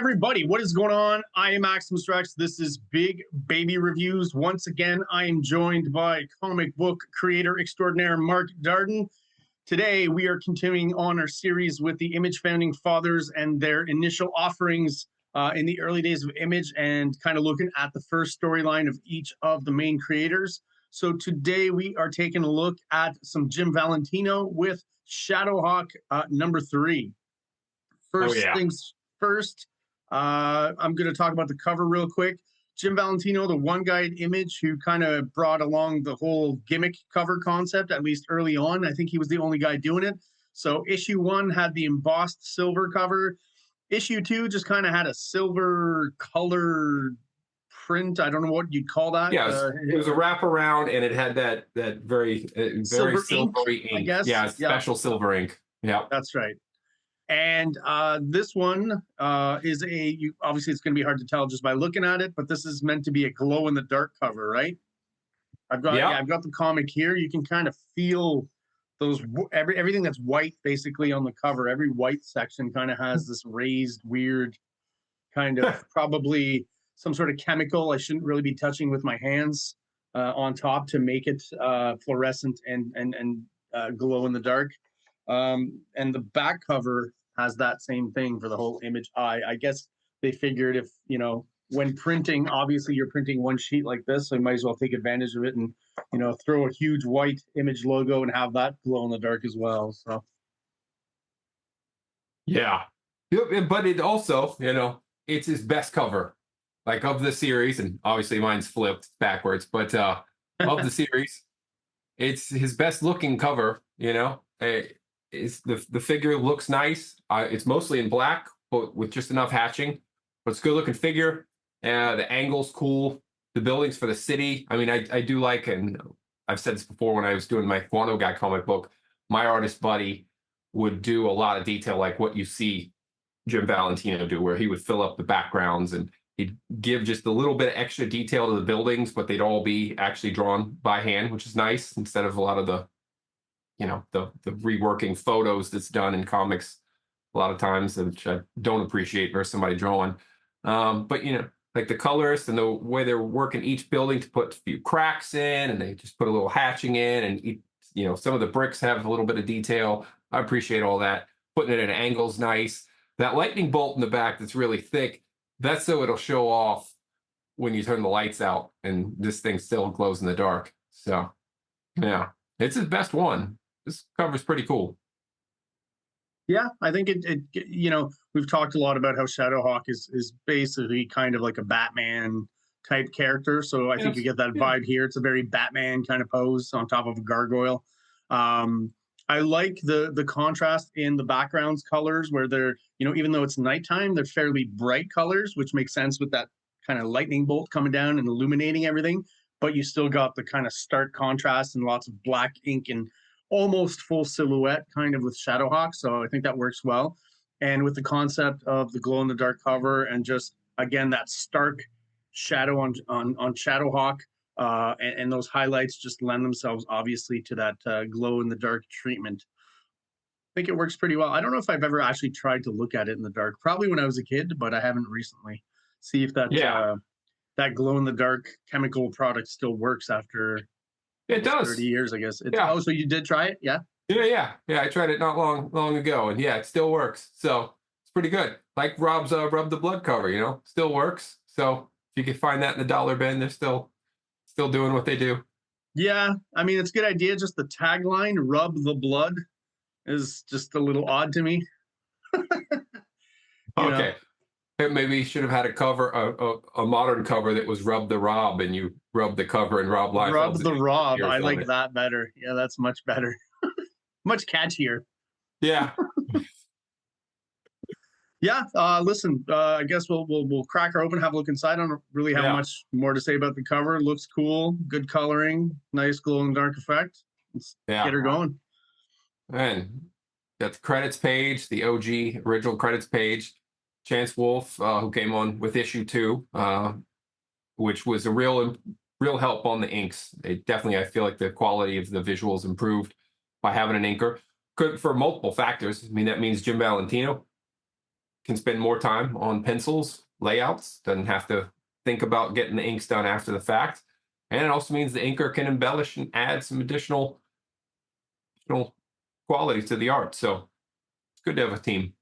everybody, what is going on? I am Maximus Rex. This is Big Baby Reviews. Once again, I am joined by comic book creator extraordinaire Mark Darden. Today, we are continuing on our series with the Image founding fathers and their initial offerings in the early days of Image, and kind of looking at the first storyline of each of the main creators. So today, we are taking a look at some Jim Valentino with SHADOWHAWK #3. First things first, I'm going to talk about the cover real quick. Jim Valentino, the one guy at Image who kind of brought along the whole gimmick cover concept, at least early on. I think he was the only guy doing it. So issue 1 had the embossed silver cover. Issue 2 just kind of had a silver color print. I don't know what you'd call that. Yeah, it was a wraparound, and it had that very silvery ink. I guess. Yeah, special silver ink. Yeah, that's right. And this one is obviously it's going to be hard to tell just by looking at it, but this is meant to be a glow in the dark cover, right? I've got the comic here. You can kind of feel those everything that's white basically on the cover. Every white section kind of has this raised, weird kind of probably some sort of chemical I shouldn't really be touching with my hands on top to make it fluorescent and glow in the dark. And the back cover has that same thing for the whole Image eye. I guess they figured if, when printing, obviously you're printing one sheet like this, so you might as well take advantage of it and, throw a huge white Image logo and have that glow in the dark as well. So. Yeah. But it also, it's his best cover, like of the series. And obviously mine's flipped backwards, but of the series, it's his best looking cover, the figure looks nice. It's mostly in black, but with just enough hatching. But it's a good looking figure. The angle's cool. The buildings for the city. I mean, I do like, and I've said this before when I was doing my Guano Guy comic book, my artist buddy would do a lot of detail like what you see Jim Valentino do, where he would fill up the backgrounds and he'd give just a little bit of extra detail to the buildings, but they'd all be actually drawn by hand, which is nice instead of a lot of the the reworking photos that's done in comics a lot of times, which I don't appreciate versus somebody drawing. But, like the colorists and the way they're working each building to put a few cracks in, and they just put a little hatching in, and, some of the bricks have a little bit of detail. I appreciate all that. Putting it at angles nice. That lightning bolt in the back that's really thick, that's so it'll show off when you turn the lights out, and this thing still glows in the dark. So, yeah, it's his best one. This cover's pretty cool. Yeah, I think we've talked a lot about how SHADOWHAWK is basically kind of like a Batman type character. So I think you get that vibe here. It's a very Batman kind of pose on top of a gargoyle. I like the contrast in the background's colors where they're, even though it's nighttime, they're fairly bright colors, which makes sense with that kind of lightning bolt coming down and illuminating everything. But you still got the kind of stark contrast and lots of black ink and almost full silhouette kind of with SHADOWHAWK. So I think that works well. And with the concept of the glow in the dark cover and just, again, that stark shadow on SHADOWHAWK and those highlights just lend themselves obviously to that glow in the dark treatment. I think it works pretty well. I don't know if I've ever actually tried to look at it in the dark, probably when I was a kid, but I haven't recently. See if that, that glow in the dark chemical product still works after it does 30 years, I guess. Oh, so you did try it? Yeah. Yeah. I tried it not long ago, and it still works. So it's pretty good. Like Rob's Rub the Blood cover, still works. So if you can find that in the dollar bin, they're still doing what they do. Yeah, I mean, it's a good idea. Just the tagline, Rub the Blood, is just a little odd to me. Okay. Maybe you should have had a cover, a modern cover that was Rub the Rob, and you rub the cover and Rob Liefeld. Rub the Rob. I like that better. Yeah, that's much better. Much catchier. Yeah. Yeah. Listen, I guess we'll crack her open, have a look inside. I don't really have much more to say about the cover. Looks cool. Good coloring. Nice glow in the dark effect. Let's get her going. And got the credits page, the OG original credits page. Chance Wolf, who came on with issue 2, which was a real help on the inks. I feel like the quality of the visuals improved by having an inker. For multiple factors. I mean, that means Jim Valentino can spend more time on pencils, layouts, doesn't have to think about getting the inks done after the fact. And it also means the inker can embellish and add some additional quality to the art. So it's good to have a team.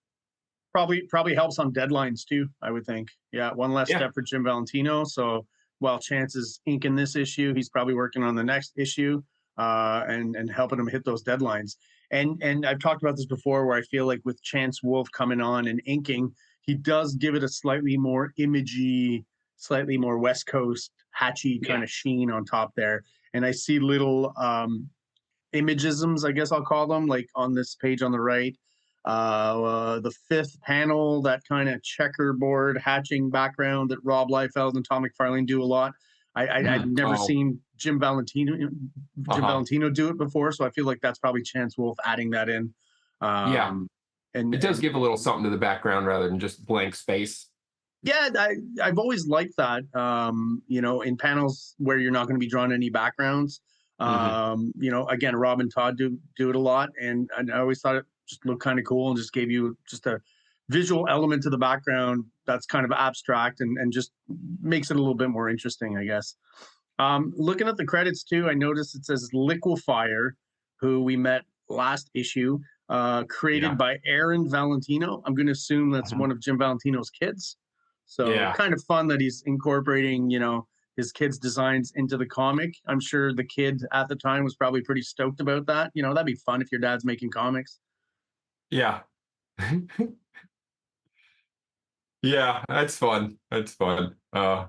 Probably helps on deadlines too, I would think. Yeah, one less Yeah. step for Jim Valentino. So while Chance is inking this issue, he's probably working on the next issue, and helping him hit those deadlines. And I've talked about this before, where I feel like with Chance Wolf coming on and inking, he does give it a slightly more imagey, slightly more West Coast hatchy kind of sheen on top there. And I see little imagisms, I guess I'll call them, like on this page on the right. The fifth panel, that kind of checkerboard hatching background that Rob Liefeld and Tom McFarlane do a lot. I'd never seen Jim Valentino do it before, so I feel like that's probably Chance Wolf adding that in. And it does give a little something to the background rather than just blank space. Yeah, I've always liked that. In panels where you're not going to be drawing any backgrounds. Again, Rob and Todd do it a lot, and I always thought it just looked kind of cool and just gave you just a visual element to the background that's kind of abstract and just makes it a little bit more interesting, I guess. Looking at the credits too, I noticed it says Liquefier, who we met last issue, created by Aaron Valentino. I'm going to assume that's one of Jim Valentino's kids. So kind of fun that he's incorporating, his kids' designs into the comic. I'm sure the kid at the time was probably pretty stoked about that. That'd be fun if your dad's making comics. Yeah. Yeah, that's fun. That's fun. I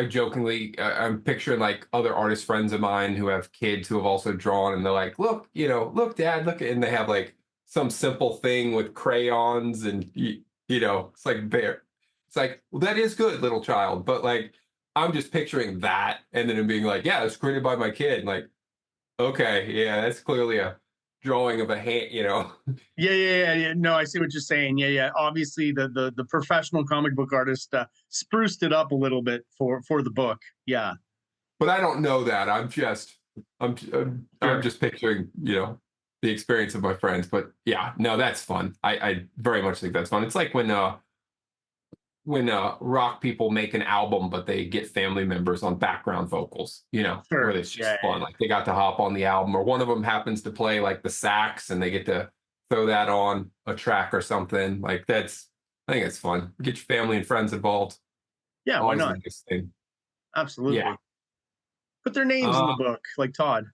jokingly, I'm picturing like other artist friends of mine who have kids who have also drawn, and they're like, look, Dad, look, and they have like some simple thing with crayons, and it's like bear. It's like, well, that is good, little child, but like, I'm just picturing that, and then being like, yeah, it's created by my kid. And like, okay, yeah, that's clearly a drawing of a hand, Yeah. No, I see what you're saying. Yeah. Obviously, the professional comic book artist spruced it up a little bit for the book. Yeah. But I don't know that. I'm just picturing, the experience of my friends. But yeah, no, that's fun. I very much think that's fun. It's like when rock people make an album, but they get family members on background vocals, where it's just fun. Like they got to hop on the album, or one of them happens to play like the sax and they get to throw that on a track or something. Like I think it's fun. Get your family and friends involved. Yeah, Always why not? the biggest thing. Absolutely. Yeah. Put their names in the book, like Todd.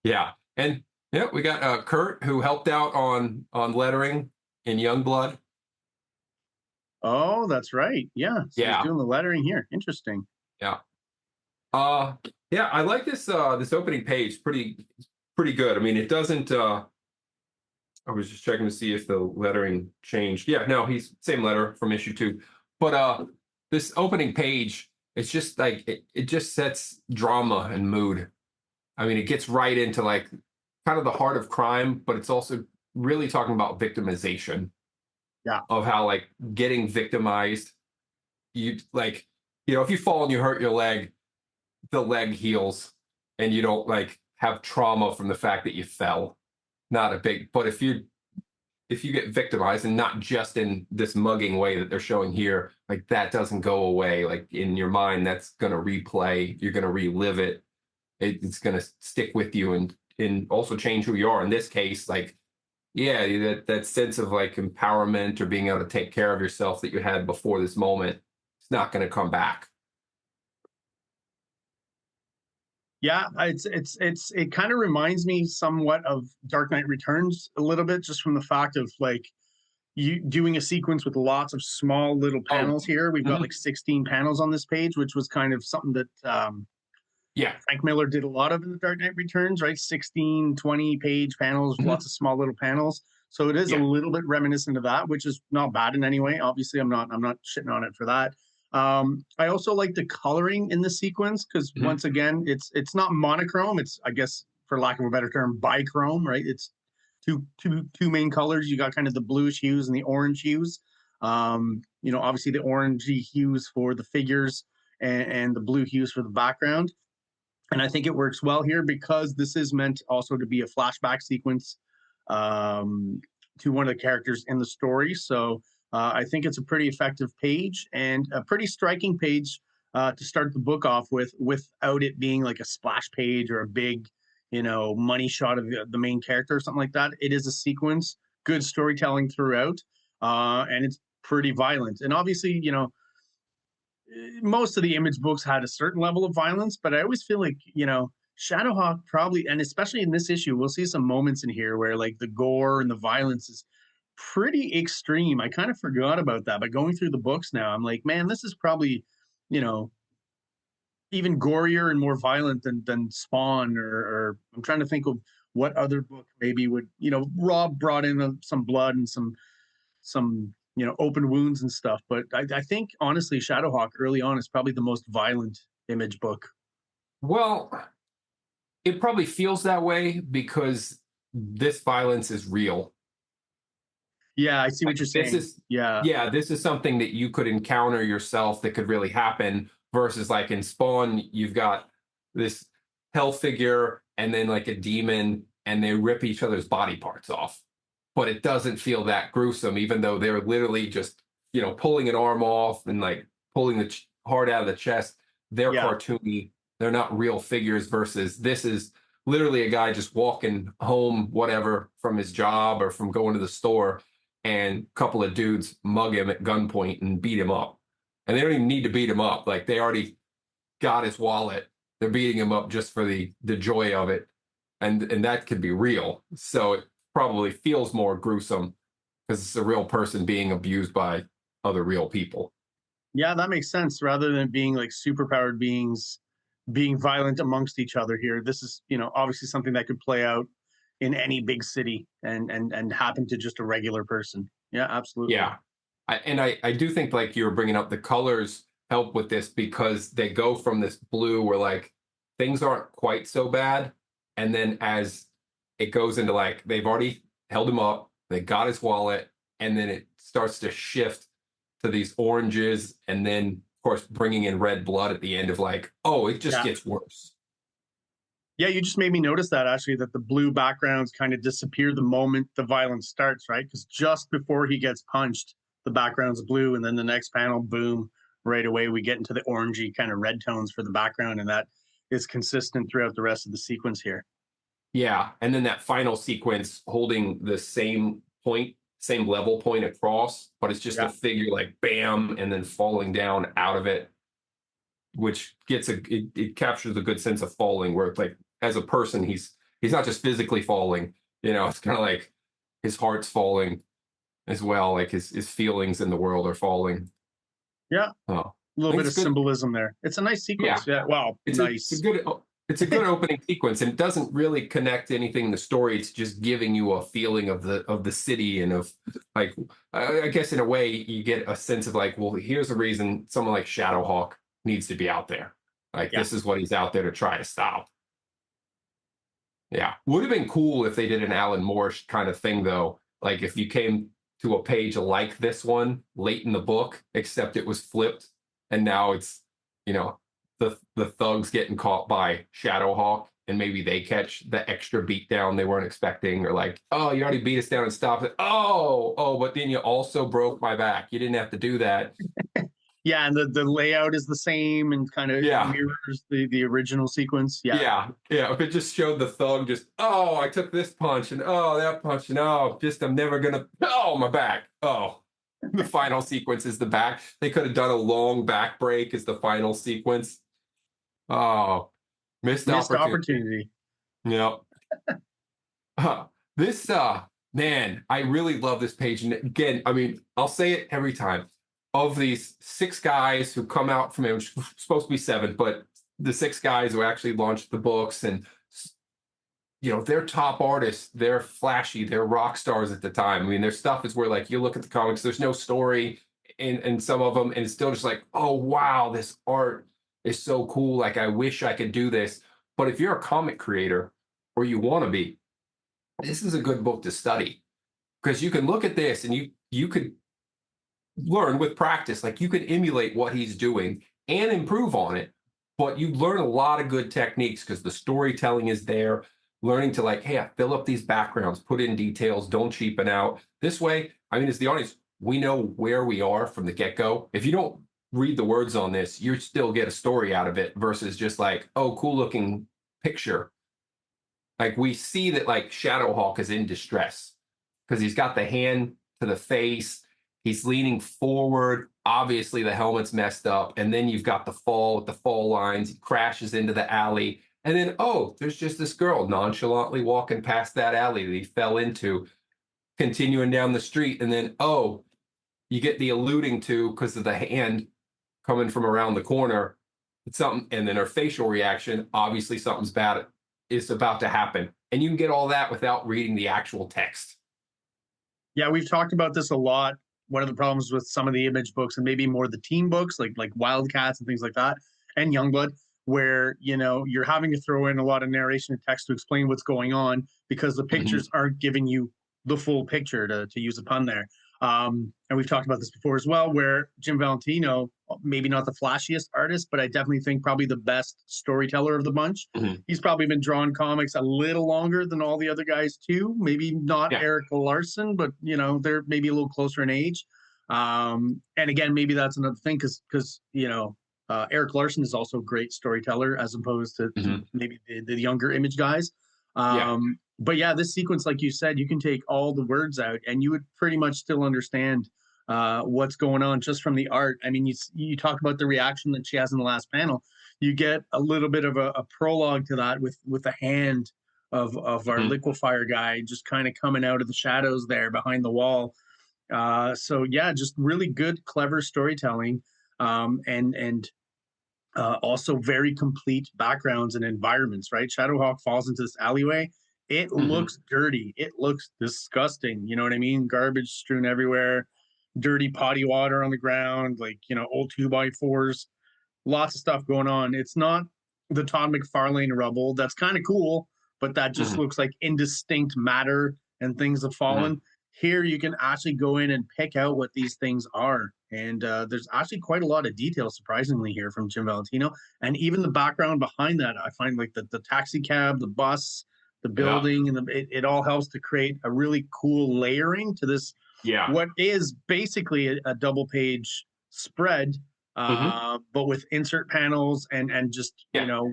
Yeah. And we got Kurt, who helped out on lettering in Youngblood. Oh, that's right. Yeah. So he's doing the lettering here. Interesting. Yeah. I like this this opening page. Pretty good. I mean, it doesn't I was just checking to see if the lettering changed. Yeah, no, he's same letter from issue 2. But this opening page, it's just like it just sets drama and mood. I mean, it gets right into like kind of the heart of crime, but it's also really talking about victimization. Yeah. Of how like getting victimized, you like, if you fall and you hurt your leg, the leg heals and you don't like have trauma from the fact that you fell. But if you get victimized, and not just in this mugging way that they're showing here, like that doesn't go away. Like in your mind, that's gonna replay. You're gonna relive it. It's gonna stick with you and also change who you are. In this case, like, yeah, that sense of like empowerment or being able to take care of yourself that you had before this moment, it's not going to come back. Yeah, it kind of reminds me somewhat of Dark Knight Returns a little bit, just from the fact of like you doing a sequence with lots of small little panels here. We've got like 16 panels on this page, which was kind of something that Frank Miller did a lot of in the Dark Knight Returns, right? 16, 20 page panels, lots of small little panels. So it is a little bit reminiscent of that, which is not bad in any way. Obviously, I'm not shitting on it for that. I also like the coloring in the sequence because once again, it's not monochrome. It's, I guess, for lack of a better term, bichrome, right? It's two main colors. You got kind of the bluish hues and the orange hues. Obviously the orangey hues for the figures and the blue hues for the background. And I think it works well here because this is meant also to be a flashback sequence. to one of the characters in the story. So I think it's a pretty effective page and a pretty striking page to start the book off with, without it being like a splash page or a big, money shot of the main character or something like that. It is a sequence, good storytelling throughout, and it's pretty violent. And obviously, most of the Image books had a certain level of violence, but I always feel like, Shadowhawk probably, and especially in this issue, we'll see some moments in here where like the gore and the violence is pretty extreme. I kind of forgot about that, but going through the books now, I'm like, man, this is probably, even gorier and more violent than Spawn, or I'm trying to think of what other book maybe would, Rob brought in some blood and some open wounds and stuff, but I think honestly Shadowhawk early on is probably the most violent Image book. Well, it probably feels that way because this violence is real. Yeah, I see what you're saying. Yeah, this is something that you could encounter yourself that could really happen, versus like in Spawn, you've got this hell figure and then like a demon, and they rip each other's body parts off. But it doesn't feel that gruesome, even though they're literally just, pulling an arm off and like pulling the heart out of the chest. They're cartoony. They're not real figures, versus this is literally a guy just walking home, whatever, from his job or from going to the store, and a couple of dudes mug him at gunpoint and beat him up. And they don't even need to beat him up. Like, they already got his wallet. They're beating him up just for the joy of it. And that could be real. So it probably feels more gruesome because it's a real person being abused by other real people. Yeah, that makes sense. Rather than being like superpowered beings being violent amongst each other here, this is, obviously something that could play out in any big city and happen to just a regular person. Yeah, absolutely. Yeah. I do think, like you were bringing up, the colors help with this because they go from this blue where like things aren't quite so bad, and then as it goes into like they've already held him up, they got his wallet, and then it starts to shift to these oranges, and then of course bringing in red blood at the end of like, oh, it just gets worse. Yeah, you just made me notice that actually, that the blue backgrounds kind of disappear the moment the violence starts, right? Because just before he gets punched, the background's blue, and then the next panel, boom, right away we get into the orangey kind of red tones for the background, and that is consistent throughout the rest of the sequence here. Yeah, and then that final sequence holding the same point, same level point across, but it's just a figure like bam, and then falling down out of it, which gets it captures a good sense of falling, where it's like as a person he's not just physically falling, it's kind of like his heart's falling as well, like his feelings in the world are falling. Yeah, a little bit of symbolism there. It's a nice sequence. Yeah, wow, nice. It's a good opening sequence, and it doesn't really connect anything in the story. It's just giving you a feeling of the city, and of like, I guess in a way you get a sense of like, well, here's a reason someone like Shadowhawk needs to be out there. Like, this is what he's out there to try to stop. Yeah, would have been cool if they did an Alan Moore kind of thing, though. Like if you came to a page like this one late in the book, except it was flipped, and now it's, the thugs getting caught by Shadowhawk, and maybe they catch the extra beat down they weren't expecting, or like, oh, you already beat us down and stopped it. Oh, but then you also broke my back. You didn't have to do that. Yeah, and the layout is the same and kind of mirrors the original sequence. Yeah. If it just showed the thug just, oh, I took this punch, and oh, that punch, and oh, just I'm never gonna, oh, my back. Oh, the final sequence is the back. They could have done a long back break as the final sequence. Oh, missed opportunity. Yep. This man, I really love this page. And again, I mean, I'll say it every time. Of these 6 guys who come out from it, which was supposed to be 7, but the 6 guys who actually launched the books, and they're top artists, they're flashy, they're rock stars at the time. I mean, their stuff is where like you look at the comics, there's no story in some of them, and it's still just like, oh wow, this art is so cool. Like, I wish I could do this. But if you're a comic creator, or you want to be, this is a good book to study, because you can look at this and you could learn with practice. Like, you could emulate what he's doing and improve on it, but you learn a lot of good techniques because the storytelling is there. learning to like, hey, fill up these backgrounds, put in details, don't cheapen out. This way, I mean, as the audience, we know where we are from the get-go. If you don't read the words on this, you still get a story out of it versus just like, oh, cool looking picture. Like we see that like SHADOWHAWK is in distress because he's got the hand to the face. He's leaning forward. Obviously, the helmet's messed up. And then you've got the fall with the fall lines. He crashes into the alley. And then, oh, there's just this girl nonchalantly walking past that alley that he fell into, continuing down the street. And then, oh, you get the alluding to because of the hand coming from around the corner. It's something, and then her facial reaction, obviously something's bad is about to happen. And you can get all that without reading the actual text. Yeah, we've talked about this a lot. One of the problems with some of the image books and maybe more the teen books, like Wildcats and things like that, and Youngblood, where you're having to throw in a lot of narration and text to explain what's going on because the pictures aren't giving you the full picture, to use a pun there. And we've talked about this before as well, where Jim Valentino, maybe not the flashiest artist, but I definitely think probably the best storyteller of the bunch. He's probably been drawing comics a little longer than all the other guys too. Maybe not Eric Larson, but they're maybe a little closer in age. And again, maybe that's another thing because Eric Larson is also a great storyteller as opposed to maybe the younger image guys. But yeah, this sequence, like you said, you can take all the words out and you would pretty much still understand what's going on just from the art. I mean, you talk about the reaction that she has in the last panel. You get a little bit of a prologue to that with the hand of our liquefier guy just kind of coming out of the shadows there behind the wall. So yeah, just really good, clever storytelling, and also very complete backgrounds and environments. Right, SHADOWHAWK falls into this alleyway. It looks dirty. It looks disgusting. You know what I mean? Garbage strewn everywhere, dirty potty water on the ground, like, old 2x4s, lots of stuff going on. It's not the Todd McFarlane rubble. That's kind of cool, but that just looks like indistinct matter and things have fallen. Here, you can actually go in and pick out what these things are. And there's actually quite a lot of detail, surprisingly, here from Jim Valentino. And even the background behind that, I find like the taxi cab, the bus, the building, and it all helps to create a really cool layering to this. What is basically a double page spread, but with insert panels and just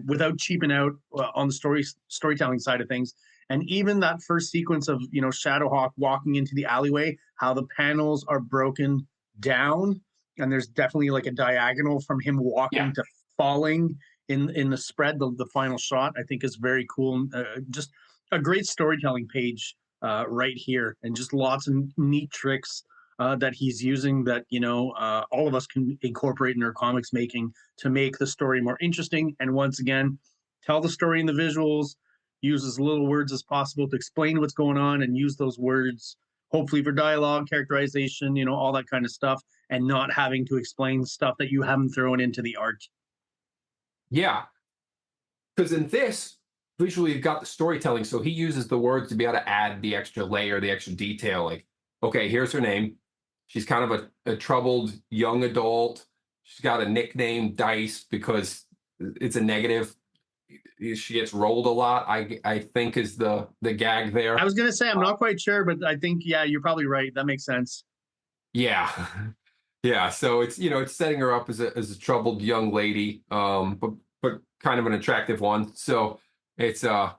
without cheaping out on the storytelling side of things. And even that first sequence of SHADOWHAWK walking into the alleyway, how the panels are broken down, and there's definitely like a diagonal from him walking to falling in the spread. The final shot, I think, is very cool. Just a great storytelling page right here, and just lots of neat tricks that he's using that all of us can incorporate in our comics making to make the story more interesting. And once again, tell the story in the visuals. Use as little words as possible to explain what's going on, and use those words hopefully for dialogue, characterization, all that kind of stuff, and not having to explain stuff that you haven't thrown into the art. Yeah, because in this, visually you've got the storytelling, so he uses the words to be able to add the extra layer, the extra detail. Like, okay, here's her name. She's kind of a troubled young adult. She's got a nickname, Dice, because it's a negative. She gets rolled a lot, I think, is the gag there. I was gonna say I'm not quite sure, but I think you're probably right. That makes sense. Yeah. So it's it's setting her up as a troubled young lady, but kind of an attractive one. So it's and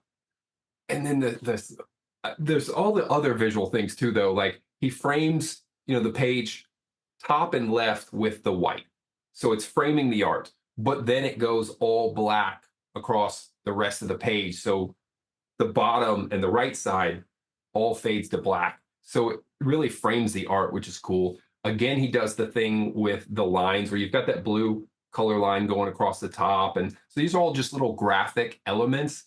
then there's all the other visual things too, though. Like he frames the page top and left with the white, so it's framing the art, but then it goes all black across the rest of the page. So the bottom and the right side all fades to black. So it really frames the art, which is cool. Again, he does the thing with the lines where you've got that blue color line going across the top. And so these are all just little graphic elements.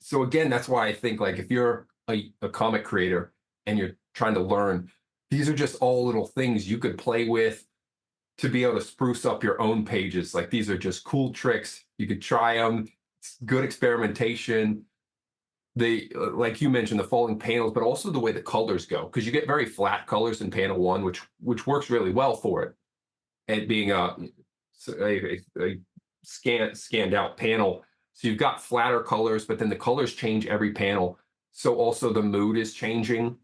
So again, that's why I think like if you're a comic creator and you're trying to learn, these are just all little things you could play with to be able to spruce up your own pages. Like these are just cool tricks. You could try them. It's good experimentation. Like you mentioned, the falling panels, but also the way the colors go, because you get very flat colors in panel one, which works really well for it. And being a scanned out panel. So you've got flatter colors, but then the colors change every panel. So also the mood is changing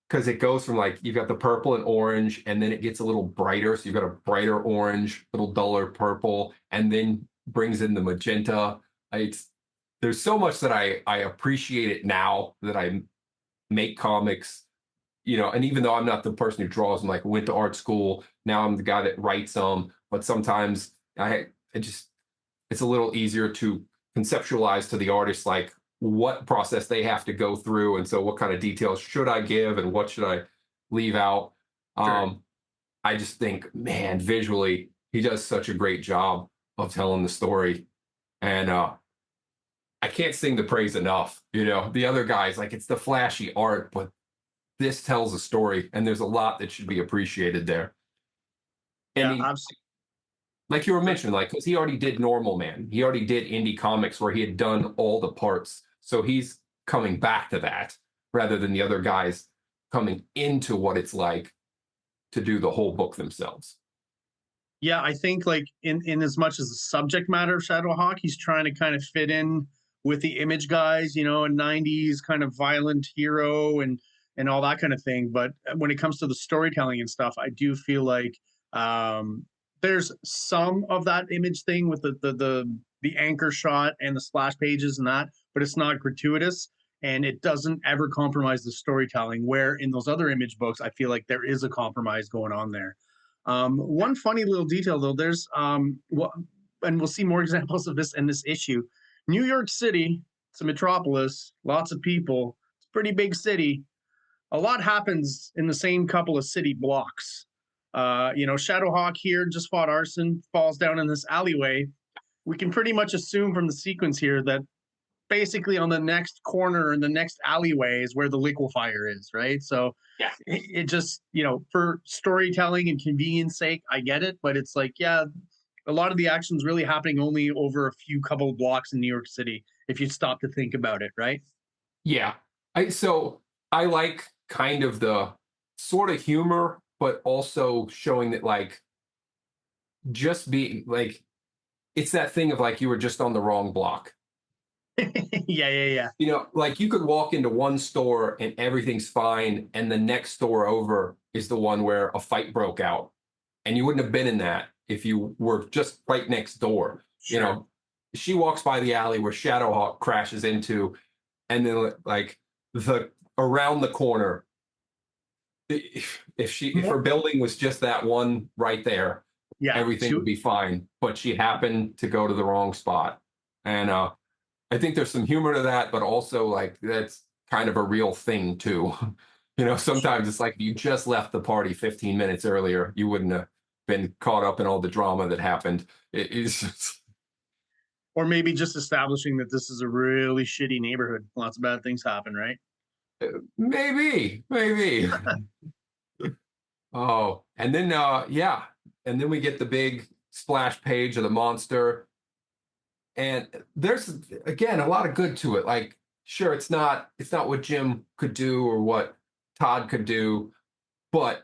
because it goes from like you've got the purple and orange, and then it gets a little brighter. So you've got a brighter orange, little duller purple, and then brings in the magenta. There's so much that I appreciate it now that I make comics, and even though I'm not the person who draws them, like went to art school, now I'm the guy that writes them. But sometimes it's a little easier to conceptualize to the artist, like what process they have to go through. And so what kind of details should I give and what should I leave out? Sure. I just think, man, visually, he does such a great job of telling the story. And I can't sing the praise enough. The other guys, like it's the flashy art, but this tells a story, and there's a lot that should be appreciated there. And Yeah, absolutely. like you were mentioning, like, because he already did Normal Man. He already did indie comics where he had done all the parts. So he's coming back to that rather than the other guys coming into what it's like to do the whole book themselves. Yeah, I think like in as much as the subject matter of Shadowhawk, he's trying to kind of fit in with the Image guys, a 90s kind of violent hero and all that kind of thing. But when it comes to the storytelling and stuff, I do feel like there's some of that Image thing with the anchor shot and the splash pages and that, but it's not gratuitous and it doesn't ever compromise the storytelling. Where in those other Image books, I feel like there is a compromise going on there. One funny little detail though, there's and we'll see more examples of this in this issue. New York City, it's a metropolis, lots of people, it's a pretty big city. A lot happens in the same couple of city blocks. Shadowhawk here just fought arson, falls down in this alleyway. We can pretty much assume from the sequence here that basically on the next corner in the next alleyway is where the liquefier is, right? So Yeah. it just, for storytelling and convenience sake, I get it, but it's like, yeah, a lot of the action's really happening only over a few couple of blocks in New York City, if you stop to think about it, right? Yeah. So I like kind of the sort of humor, but also showing that like just being like it's that thing of like you were just on the wrong block. Yeah. Like you could walk into one store and everything's fine, and the next store over is the one where a fight broke out. And you wouldn't have been in that if you were just right next door. Sure. She walks by the alley where Shadowhawk crashes into, and then like the around the corner, if her building was just that one right there, Yeah, everything would be fine. But she happened to go to the wrong spot. And I think there's some humor to that, but also like that's kind of a real thing too. Sometimes it's like you just left the party 15 minutes earlier, you wouldn't have been caught up in all the drama that happened. It is. Or maybe just establishing that this is a really shitty neighborhood. Lots of bad things happen, right? Maybe. Oh, and then and then we get the big splash page of the monster. And there's again a lot of good to it. Like, sure, it's not what Jim could do or what Todd could do, but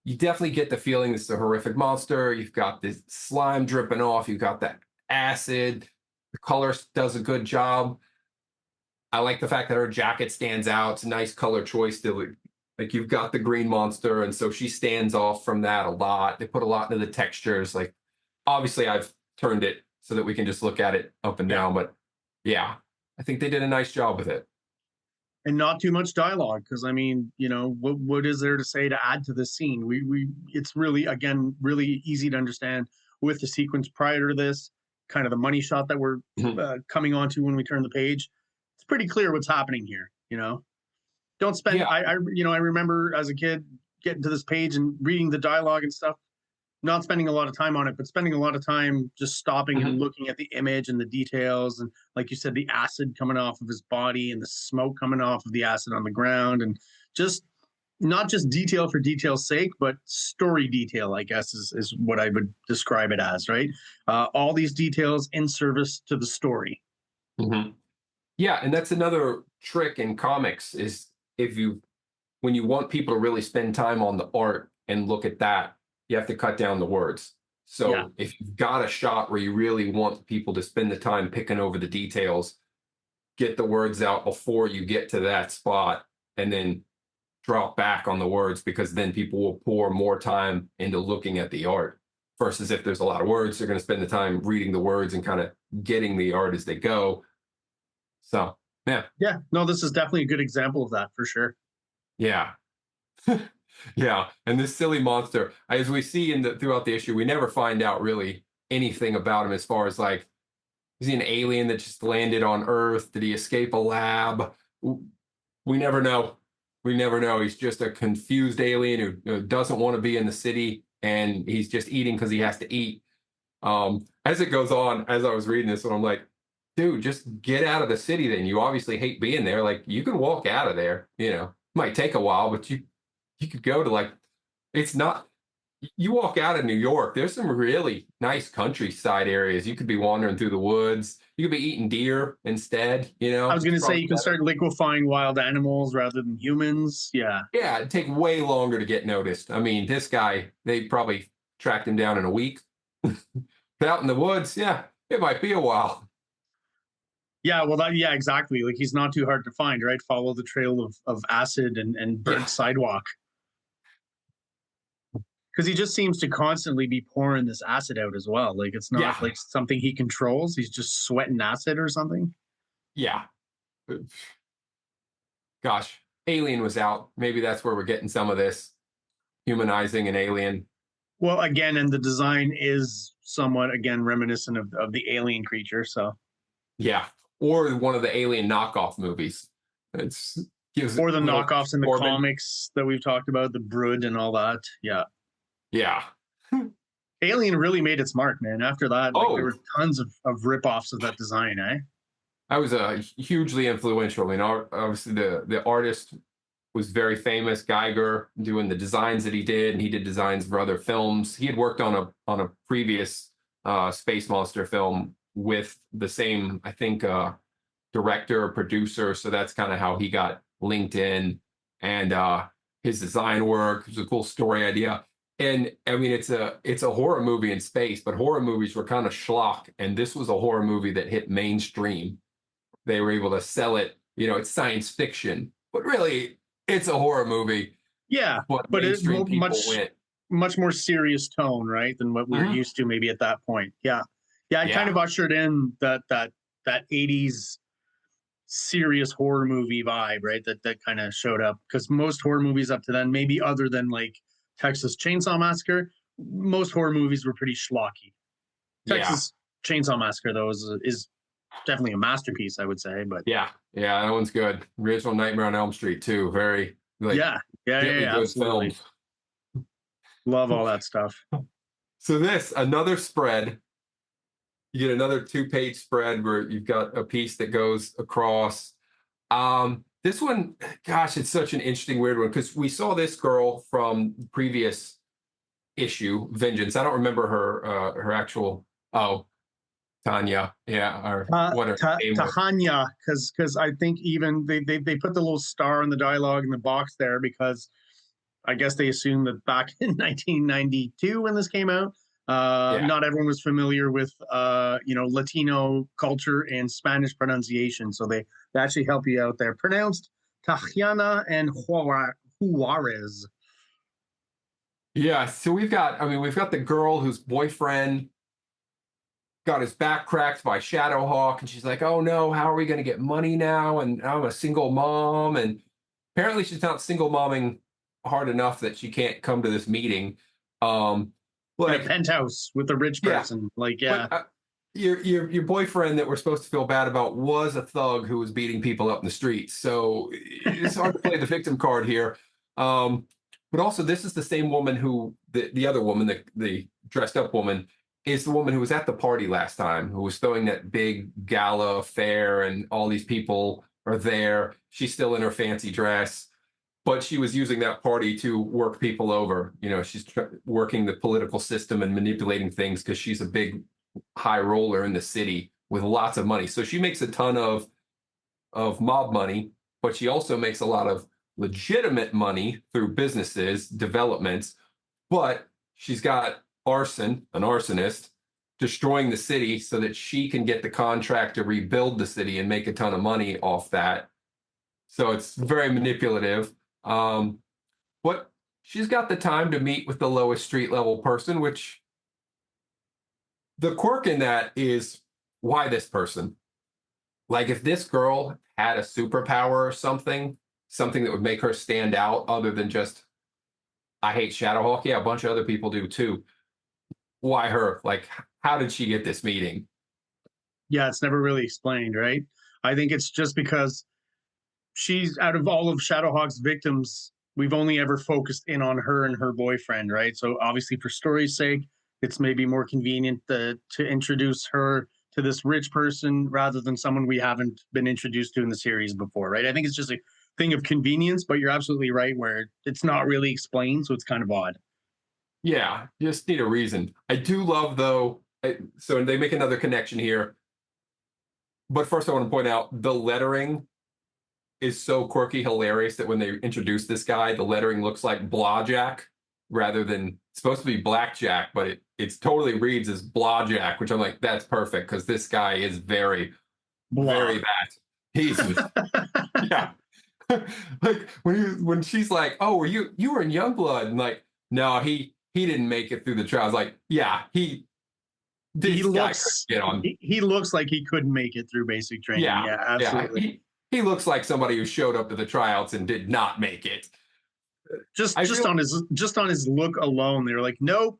you definitely get the feeling this is a horrific monster. You've got this slime dripping off, you've got that acid, the color does a good job. I like the fact that her jacket stands out. It's a nice color choice. Like you've got the green monster, and so she stands off from that a lot. They put a lot into the textures. Like, obviously, I've turned it so that we can just look at it up and down. But yeah, I think they did a nice job with it. And not too much dialogue, because I mean, what is there to say to add to this scene? It's really, again, really easy to understand with the sequence prior to this, kind of the money shot that we're coming onto when we turn the page. It's pretty clear what's happening here. Don't spend. Yeah. I remember as a kid getting to this page and reading the dialogue and stuff, not spending a lot of time on it, but spending a lot of time just stopping and looking at the image and the details. And like you said, the acid coming off of his body and the smoke coming off of the acid on the ground, and just not just detail for detail's sake, but story detail, I guess, is what I would describe it as, right? All these details in service to the story. Yeah, and that's another trick in comics is when you want people to really spend time on the art and look at that, you have to cut down the words. Yeah. So if you've got a shot where you really want people to spend the time picking over the details, get the words out before you get to that spot, and then drop back on the words, because then people will pour more time into looking at the art. Versus if there's a lot of words, they're going to spend the time reading the words and kind of getting the art as they go. So, yeah. Yeah. No, this is definitely a good example of that for sure. Yeah. Yeah. And this silly monster, as we see throughout the issue, we never find out really anything about him, as far as like, is he an alien that just landed on Earth? Did he escape a lab? We never know. We never know. He's just a confused alien who doesn't want to be in the city, and he's just eating because he has to eat. As it goes on, as I was reading this, and I'm like, dude, just get out of the city then. You obviously hate being there. Like, you can walk out of there, might take a while, but you could go to, like, it's not, you walk out of New York, there's some really nice countryside areas. You could be wandering through the woods. You could be eating deer instead, I was going to say you can better. start liquefying wild animals rather than humans. Yeah. Yeah, it'd take way longer to get noticed. I mean, this guy, they probably tracked him down in a week. But out in the woods, yeah, it might be a while. Yeah, well, yeah, exactly. Like, he's not too hard to find, right? Follow the trail of acid and burnt sidewalk. Because he just seems to constantly be pouring this acid out as well. Like, it's not like something he controls. He's just sweating acid or something. Yeah. Gosh, Alien was out. Maybe that's where we're getting some of this humanizing an alien. Well, again, and the design is somewhat, again, reminiscent of the alien creature. So, yeah, or one of the Alien knockoff movies. Or the knockoffs in the comics that we've talked about, the Brood and all that. Yeah. Yeah. Alien really made its mark, man. After that, like, there were tons of rip-offs of that design, eh? That was hugely influential. I mean, obviously the artist was very famous, Geiger, doing the designs that he did, and he did designs for other films. He had worked on a previous space monster film with the same, I think, director or producer. So that's kind of how he got linked in, and his design work was a cool story idea. And I mean, it's a horror movie in space, but horror movies were kind of schlock, and this was a horror movie that hit mainstream. They were able to sell it. It's science fiction, but really, it's a horror movie. Yeah, but it's much more serious tone, right, than what we were used to maybe at that point. Yeah, it kind of ushered in that 80s serious horror movie vibe, right? That kind of showed up, because most horror movies up to then, maybe other than like Texas Chainsaw Massacre, most horror movies were pretty schlocky. Texas Chainsaw Massacre, though, is definitely a masterpiece, I would say. But yeah, that one's good. Original Nightmare on Elm Street too. Very absolutely. Films. Love all that stuff. So another spread. You get another 2-page spread where you've got a piece that goes across. This one, gosh, it's such an interesting, weird one, because we saw this girl from the previous issue, Vengeance. I don't remember her actual. Tanya, or what her name was. Tanya, because I think even they put the little star in the dialogue in the box there, because I guess they assumed that back in 1992 when this came out, not everyone was familiar with Latino culture and Spanish pronunciation, so they actually help you out there. Pronounced Tatiana and Juarez. Yeah, so we've got the girl whose boyfriend got his back cracked by SHADOWHAWK, and she's like, oh no, how are we going to get money now? And I'm a single mom, and apparently she's not single momming hard enough that she can't come to this meeting. Like a penthouse with a rich person. But, your boyfriend that we're supposed to feel bad about was a thug who was beating people up in the streets. So it's hard to play the victim card here. But also, this is the same woman who the other woman, the dressed up woman, is the woman who was at the party last time, who was throwing that big gala affair, and all these people are there. She's still in her fancy dress, but she was using that party to work people over. She's working the political system and manipulating things because she's a big high roller in the city with lots of money. So she makes a ton of mob money, but she also makes a lot of legitimate money through businesses, developments, but she's got arson, an arsonist, destroying the city so that she can get the contract to rebuild the city and make a ton of money off that. So it's very manipulative. But she's got the time to meet with the lowest street level person, which the quirk in that is why this person? Like if this girl had a superpower or something that would make her stand out other than just, I hate Shadowhawk. Yeah, a bunch of other people do too. Why her? Like, how did she get this meeting? Yeah, it's never really explained, right? I think it's just because she's, out of all of Shadowhawk's victims, we've only ever focused in on her and her boyfriend, right? So obviously for story's sake, it's maybe more convenient to introduce her to this rich person rather than someone we haven't been introduced to in the series before, right? I think it's just a thing of convenience, but you're absolutely right where it's not really explained, so it's kind of odd. Yeah, just need a reason. I do love, though, so they make another connection here. But first, I want to point out the lettering is so quirky, hilarious that when they introduce this guy, the lettering looks like Blawjack rather than, it's supposed to be Blackjack, but it's totally reads as Blawjack, which I'm like, that's perfect because this guy is very, very bad. He's, yeah. Like when she's like, "Oh, you were in Youngblood," and like, no, he didn't make it through the trials. Like, yeah, he looks get on. He looks like he couldn't make it through basic training. Yeah, absolutely. Yeah, he looks like somebody who showed up to the tryouts and did not make it. Just on his look alone, they were like, nope.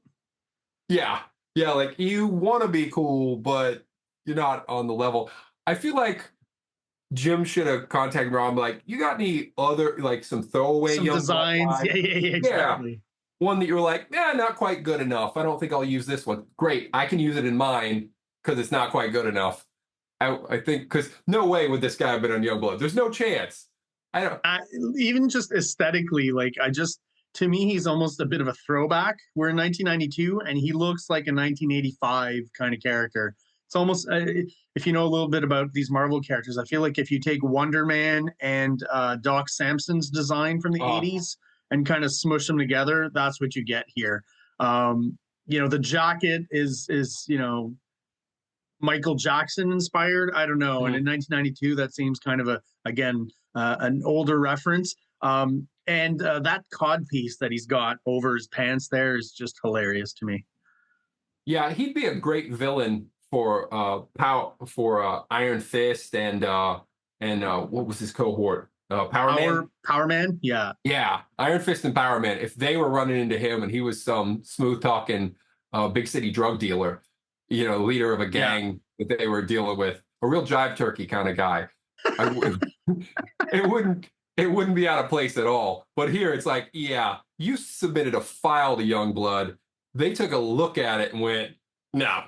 Yeah, like you want to be cool, but you're not on the level. I feel like Jim should have contacted Ron, like, you got any other, like, some throwaway some designs? Yeah, exactly. Yeah. One that you were like, not quite good enough. I don't think I'll use this one. Great, I can use it in mine because it's not quite good enough. I think, because no way would this guy have been on Youngblood. There's no chance. I don't. Even just aesthetically, like, to me, he's almost a bit of a throwback. We're in 1992, and he looks like a 1985 kind of character. It's almost, if you know a little bit about these Marvel characters, I feel like if you take Wonder Man and Doc Samson's design from the 80s and kind of smush them together, that's what you get here. The jacket is Michael Jackson inspired. I don't know. And in 1992, that seems kind of an older reference. And that cod piece that he's got over his pants there is just hilarious to me. Yeah, he'd be a great villain for Iron Fist and what was his cohort? Power Man. Yeah, Iron Fist and Power Man. If they were running into him and he was some smooth talking big city drug dealer, leader of a gang that they were dealing with, a real jive turkey kind of guy, it wouldn't be out of place at all. But here it's like, yeah, you submitted a file to Youngblood. They took a look at it and went, no.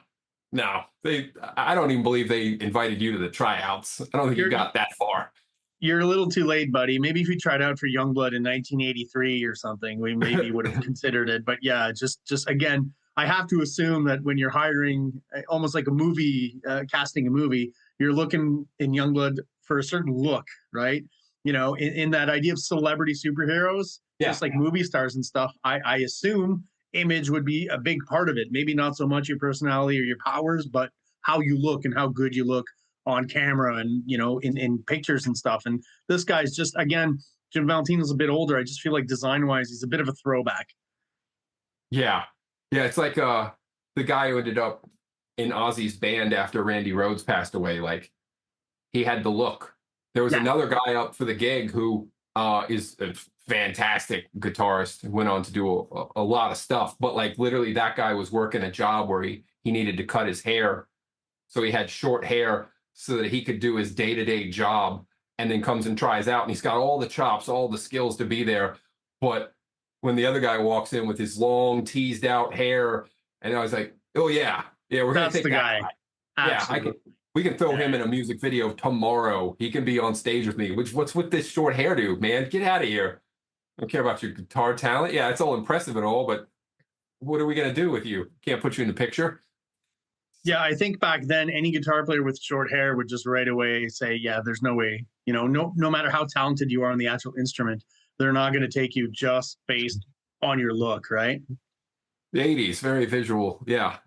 I don't even believe they invited you to the tryouts. I don't think you got that far. You're a little too late, buddy. Maybe if you tried out for Youngblood in 1983 or something, we maybe would have considered it. But yeah, just again, I have to assume that when you're hiring, almost like a movie, casting a movie, you're looking in Youngblood for a certain look, right? In that idea of celebrity superheroes, just like movie stars and stuff, I assume image would be a big part of it. Maybe not so much your personality or your powers, but how you look and how good you look on camera and, in pictures and stuff. And this guy's just, again, Jim Valentino's a bit older. I just feel like design-wise, he's a bit of a throwback. Yeah, it's like the guy who ended up in Ozzy's band after Randy Rhoads passed away. Like, he had the look. There was another guy up for the gig who is a fantastic guitarist, went on to do a lot of stuff, but like literally that guy was working a job where he needed to cut his hair, so he had short hair so that he could do his day-to-day job, and then comes and tries out and he's got all the chops, all the skills to be there. But when the other guy walks in with his long teased out hair, and I was like, oh yeah, we're gonna take that guy. Yeah, we can throw him in a music video tomorrow. He can be on stage with me. What's with this short hairdo, man? Get out of here. I don't care about your guitar talent. Yeah, it's all impressive and all, but what are we going to do with you? Can't put you in the picture. Yeah, I think back then, any guitar player with short hair would just right away say, yeah, there's no way. No matter how talented you are on the actual instrument, they're not going to take you just based on your look, right? The 80s, very visual. Yeah.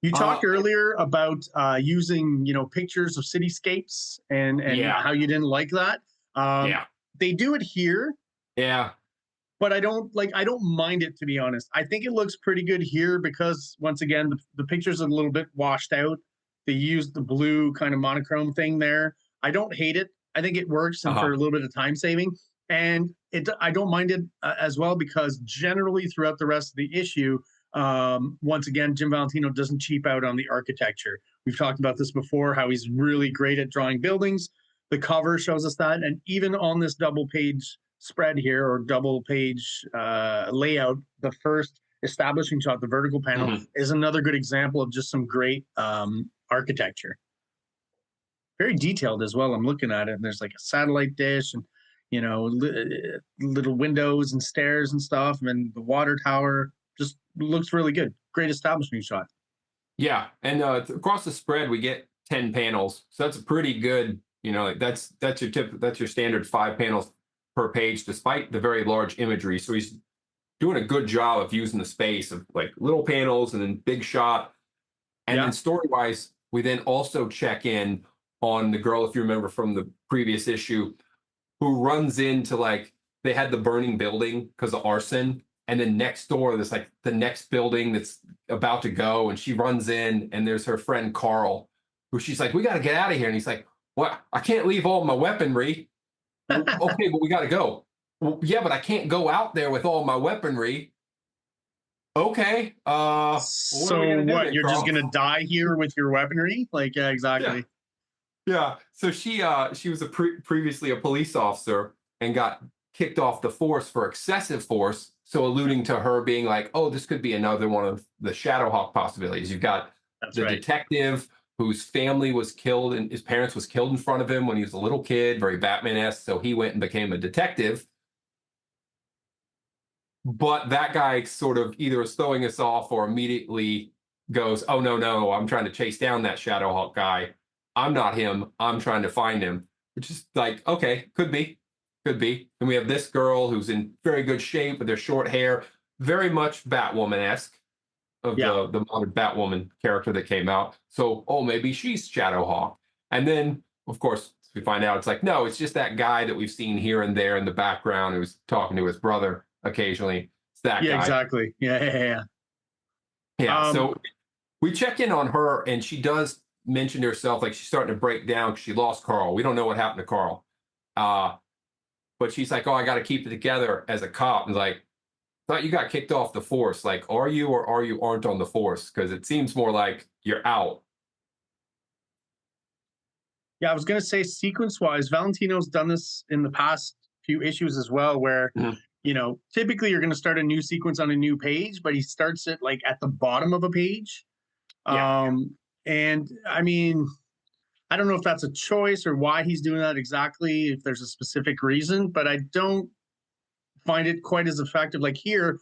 You Uh, talked earlier about using, pictures of cityscapes and yeah. how you didn't like that. Um, Yeah. they do it here, Yeah. but I don't mind it, to be honest. I think it looks pretty good here because once again the picture's a little bit washed out. They used the blue kind of monochrome thing there. I don't hate it. I think it works and Uh-huh. for a little bit of time saving. And I don't mind it as well because generally throughout the rest of the issue, once again, Jim Valentino doesn't cheap out on the architecture. We've talked about this before, how he's really great at drawing buildings. The cover shows us that. And even on this double page spread here or double page layout, the first establishing shot, the vertical panel, Mhm. is another good example of just some great architecture. Very detailed as well. I'm looking at it, and there's like a satellite dish and little windows and stairs and stuff, and the water tower just looks really good. Great establishing shot. Yeah. And across the spread, we get 10 panels. So that's a pretty good, like that's your standard 5 panels per page, despite the very large imagery. So he's doing a good job of using the space of like little panels and then big shot. And then Yeah, story wise, we then also check in on the girl, if you remember from the previous issue, who runs into like they had the burning building because of arson. And then next door, there's like the next building that's about to go. And she runs in, and there's her friend Carl, who she's like, "We got to get out of here." And he's like, "What? I can't leave all my weaponry." "Well, okay, but we got to go." "Well, yeah, but I can't go out there with all my weaponry." "Okay. What are we so gonna do what, then, you're just Carl?" gonna die here with your weaponry? Like, yeah, Yeah. exactly. Yeah. So she was previously a police officer and got kicked off the force for excessive force. So alluding to her being like, oh, this could be another one of the Shadowhawk possibilities. You've got That's the right. detective whose family was killed and his parents was killed in front of him when he was a little kid, very Batman-esque. So he went and became a detective. But that guy sort of either is throwing us off or immediately goes, "Oh no, no, I'm trying to chase down that Shadowhawk guy. I'm not him. I'm trying to find him." Which is like, okay, could be, could be. And we have this girl who's in very good shape with their short hair, very much Batwoman-esque of Yeah. the modern Batwoman character that came out. So, oh, maybe she's Shadowhawk. And then, of course, we find out it's like, no, it's just that guy that we've seen here and there in the background who's talking to his brother occasionally. It's that Yeah, guy. exactly. Yeah, yeah, yeah. Yeah. Um, So we check in on her, and she does mention to herself like she's starting to break down because she lost Carl. We don't know what happened to Carl. Uh, but she's like, "Oh, I got to keep it together as a cop." And like, thought you got kicked off the force. Like, are you or are you aren't on the force? Because it seems more like you're out. yeah, I was gonna say sequence wise, Valentino's done this in the past few issues as well, where Mhm. typically you're gonna start a new sequence on a new page, but he starts it like at the bottom of a page. Yeah. And I mean, I don't know if that's a choice or why he's doing that exactly, if there's a specific reason, but I don't find it quite as effective. Like here,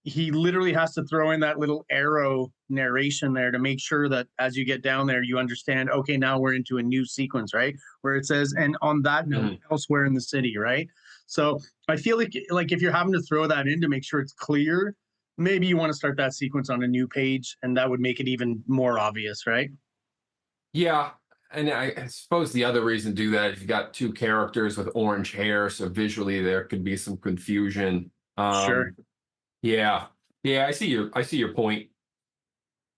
he literally has to throw in that little arrow narration there to make sure that as you get down there, you understand, okay, now we're into a new sequence, right? Where it says, and on that note, Mhm. elsewhere in the city, right? So I feel like if you're having to throw that in to make sure it's clear, maybe you want to start that sequence on a new page, and that would make it even more obvious, right? Yeah. And I suppose the other reason to do that is you got two characters with orange hair, so visually there could be some confusion. Sure. Yeah. Yeah, I see your point.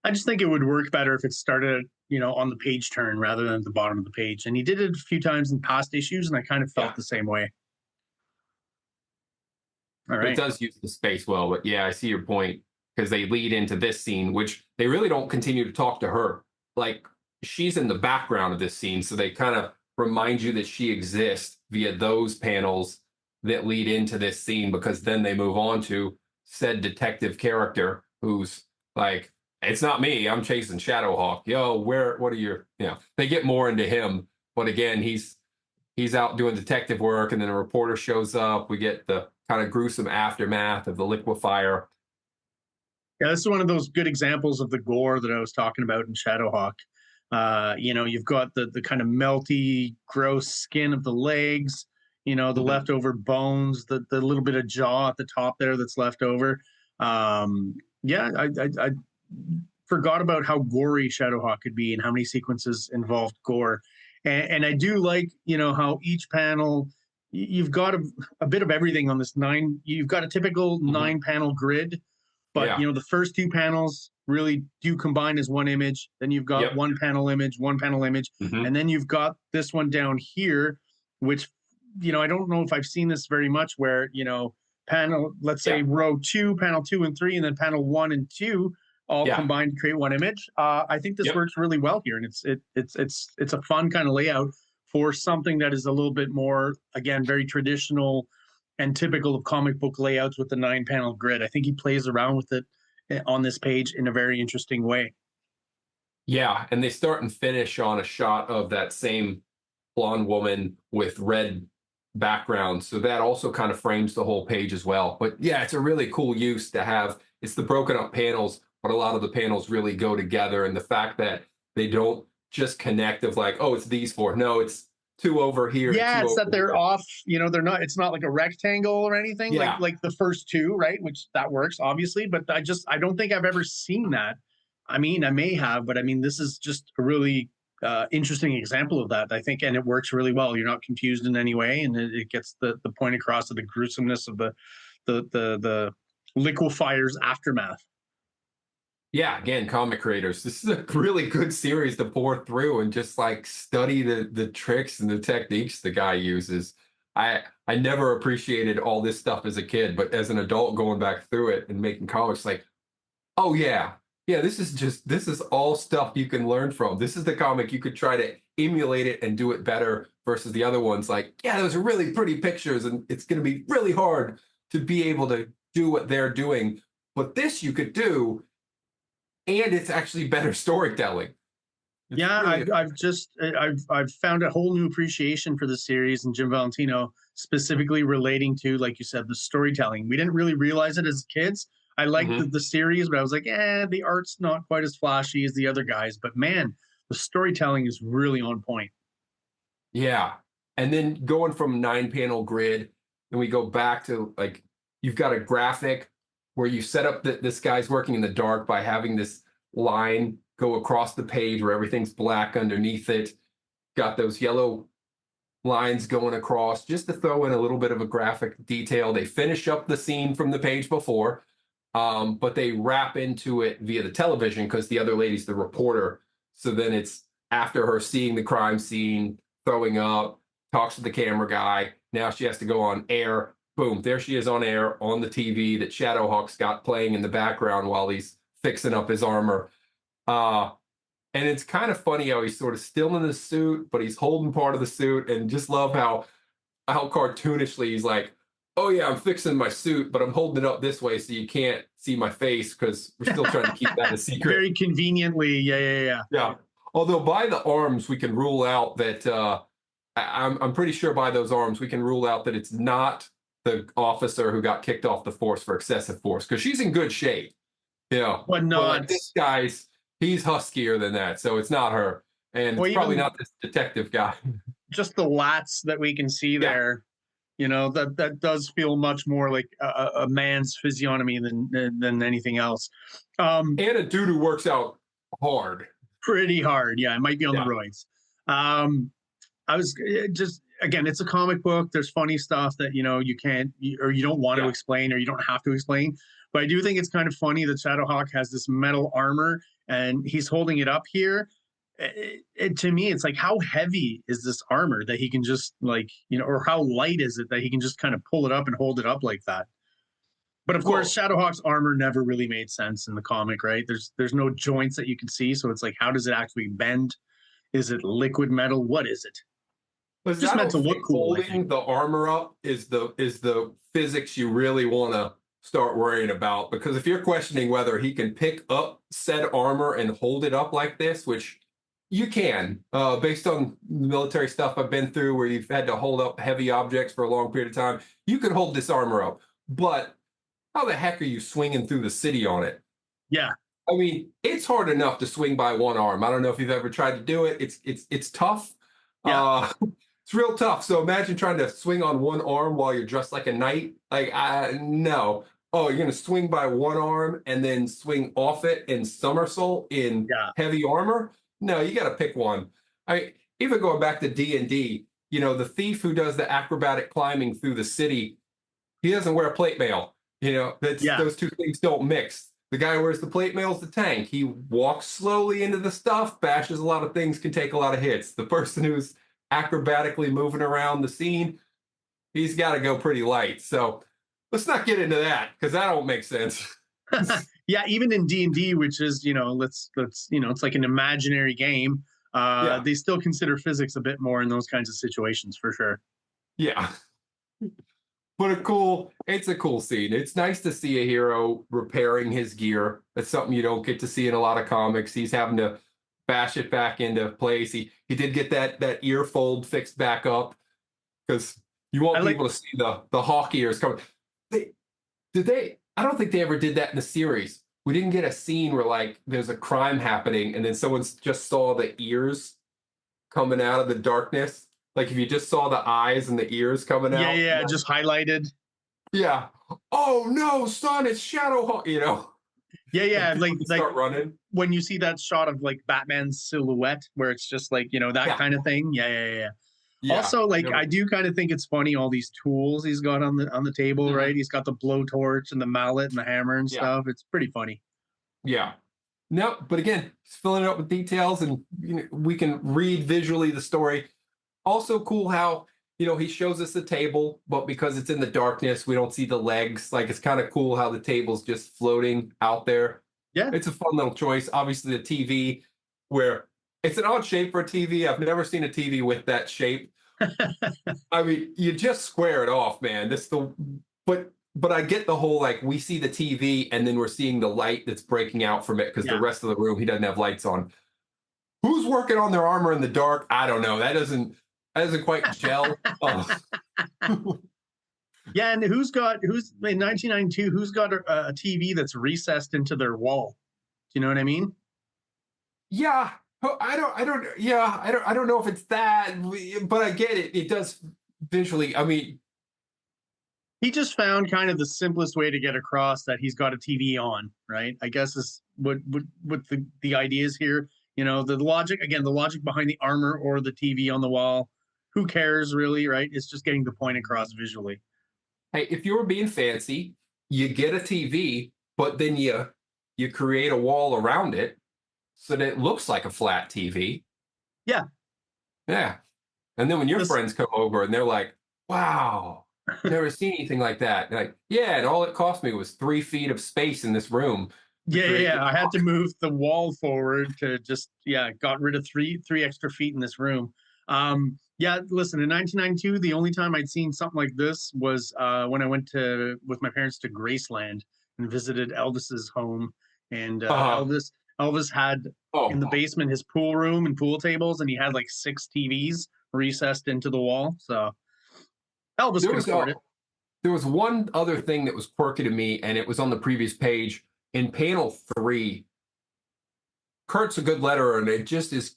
I just think it would work better if it started, on the page turn rather than at the bottom of the page. And he did it a few times in past issues, and I kind of Yeah. felt the same way. All But it right. does use the space well. But yeah, I see your point because they lead into this scene, which they really don't continue to talk to her. Like she's in the background of this scene, so they kind of remind you that she exists via those panels that lead into this scene because then they move on to said detective character who's like, it's not me, I'm chasing Shadowhawk. Yo, what are your, they get more into him, but again, he's out doing detective work, and then a reporter shows up. We get the kind of gruesome aftermath of the liquefier. Yeah, this is one of those good examples of the gore that I was talking about in Shadowhawk. You've got the kind of melty, gross skin of the legs, the Mhm. leftover bones, the little bit of jaw at the top there that's left over. Yeah, I forgot about how gory Shadowhawk could be and how many sequences involved gore. And I do like, you know, how each panel, you've got a bit of everything on this nine. You've got a typical 9-panel grid, but you know, the first 2 panels really do combine as one image. Then you've got one panel image, and then you've got this one down here, which, you know, I don't know if I've seen this very much, where, you know, panel, let's say row 2, panel 2 and 3, and then panel 1 and 2 all combined to create one image. I think this works really well here, and it's a fun kind of layout for something that is a little bit more, again, very traditional and typical of comic book layouts with the 9-panel grid. I think he plays around with it on this page in a very interesting way. Yeah, and they start and finish on a shot of that same blonde woman with red background, so that also kind of frames the whole page as well. But yeah, it's a really cool use to have. It's the broken up panels, but a lot of the panels really go together, and the fact that they don't just connect of like, oh, it's these 4. No, it's 2 over here. Yeah, it's that they're here. off. You know, they're not. It's not like a rectangle or anything like the first 2, right? Which that works obviously, but I don't think I've ever seen that. I mean, I may have, but I mean, this is just a really interesting example of that, I think, and it works really well. You're not confused in any way, and it gets the point across of the gruesomeness of the liquefier's aftermath. Yeah, again, comic creators, this is a really good series to pour through and just like study the tricks and the techniques the guy uses. I never appreciated all this stuff as a kid, but as an adult going back through it and making comics, like, oh yeah, this is all stuff you can learn from. This is the comic you could try to emulate it and do it better versus the other ones. Like, yeah, those are really pretty pictures, and it's going to be really hard to be able to do what they're doing. But this you could do, and it's actually better storytelling. I've found a whole new appreciation for the series and Jim Valentino, specifically relating to, like you said, the storytelling. We didn't really realize it as kids. I liked the series, but I was like, the art's not quite as flashy as the other guys. But man, the storytelling is really on point. Yeah. And then going from 9-panel grid, and we go back to like, you've got a graphic where you set up that this guy's working in the dark by having this line go across the page where everything's black underneath it. Got those yellow lines going across just to throw in a little bit of a graphic detail. They finish up the scene from the page before, but they wrap into it via the television because the other lady's the reporter. So then it's after her seeing the crime scene, throwing up, talks to the camera guy. Now she has to go on air. Boom, there she is on air on the TV that Shadowhawk's got playing in the background while he's fixing up his armor. And it's kind of funny how he's sort of still in the suit, but he's holding part of the suit, and just love how cartoonishly he's like, oh yeah, I'm fixing my suit, but I'm holding it up this way so you can't see my face because we're still trying to keep that a secret. Very conveniently, yeah. Although by the arms, we can rule out that I'm pretty sure by those arms we can rule out that it's not the officer who got kicked off the force for excessive force, because she's in good shape. But not like this guy's. He's huskier than that, so it's not her, and it's probably not this detective guy. Just the lats that we can see there, you know, that does feel much more like a man's physiognomy than anything else. And a dude who works out hard, pretty hard. Yeah, it might be on the roids. I was just, again, it's a comic book. There's funny stuff that, you know, you can't or you don't want to explain, or you don't have to explain. But I do think it's kind of funny that Shadowhawk has this metal armor and he's holding it up here. To me, it's like, how heavy is this armor that he can just, like, you know, or how light is it that he can just kind of pull it up and hold it up like that? But of course, Shadowhawk's armor never really made sense in the comic, right? There's no joints that you can see, so it's like, how does it actually bend? Is it liquid metal? What is it? It's just meant to look cool. Holding the armor up is the physics you really want to start worrying about, because if you're questioning whether he can pick up said armor and hold it up like this, which you can, based on military stuff I've been through where you've had to hold up heavy objects for a long period of time, you could hold this armor up. But how the heck are you swinging through the city on it? Yeah. I mean, it's hard enough to swing by one arm. I don't know if you've ever tried to do it. It's tough. Yeah. It's real tough. So imagine trying to swing on one arm while you're dressed like a knight. Like, no. oh, you're gonna swing by one arm and then swing off it and somersault in Yeah. heavy armor. No, you got to pick one. I even going back to D&D, you know, the thief who does the acrobatic climbing through the city, he doesn't wear plate mail. You know, that's Yeah. those two things don't mix. The guy who wears the plate mail is the tank. He walks slowly into the stuff, bashes a lot of things, can take a lot of hits. The person who's acrobatically moving around the scene, he's got to go pretty light. So let's not get into that because that don't make sense. Yeah, even in D&D, which is, let's it's like an imaginary game. Yeah. They still consider physics a bit more in those kinds of situations, for sure. Yeah. But it's a cool scene. It's nice to see a hero repairing his gear. That's something you don't get to see in a lot of comics. He's having to bash it back into place. He did get that ear fold fixed back up because you want people to see the hawk ears coming. I don't think they ever did that in the series. We didn't get a scene where like there's a crime happening and then someone just saw the ears coming out of the darkness. Like if you just saw the eyes and the ears coming out. Yeah, just highlighted. Yeah. Oh no, son, it's Shadowhawk, you know. Yeah, like start running. When you see that shot of like Batman's silhouette where it's just like, that kind of thing. Yeah. Also, like I do kind of think it's funny all these tools he's got on the table, right? He's got the blowtorch and the mallet and the hammer and stuff. It's pretty funny. Yeah. No, but again, he's filling it up with details and we can read visually the story. Also cool how, he shows us the table, but because it's in the darkness, we don't see the legs. Like it's kind of cool how the table's just floating out there. Yeah. It's a fun little choice. Obviously the TV, where it's an odd shape for a TV. I've never seen a TV with that shape. I mean, you just square it off, man. But I get the whole, like, we see the TV and then we're seeing the light that's breaking out from it because the rest of the room, he doesn't have lights on. Who's working on their armor in the dark? I don't know. That doesn't quite gel. Yeah, and who's in 1992, who's got a TV that's recessed into their wall? Do you know what I mean? Yeah. I don't know if it's that, but I get it. It does visually. I mean, he just found kind of the simplest way to get across that he's got a TV on, right? I guess is what the idea is here. The logic behind the armor or the TV on the wall. Who cares, really, right? It's just getting the point across visually. Hey, if you were being fancy, you get a TV, but then you create a wall around it so that it looks like a flat TV. Yeah. Yeah. And then when your friends come over and they're like, wow, never seen anything like that. They're like, yeah, and all it cost me was 3 feet of space in this room. Yeah. I had to move the wall forward to just, got rid of three extra feet in this room. Yeah, listen, in 1992, the only time I'd seen something like this was when I went with my parents to Graceland and visited Elvis's home. And Elvis had in the basement his pool room and pool tables, and he had like 6 TVs recessed into the wall. So Elvis could afford it. There was one other thing that was quirky to me, and it was on the previous page. In panel 3, Kurt's a good letterer, and it just is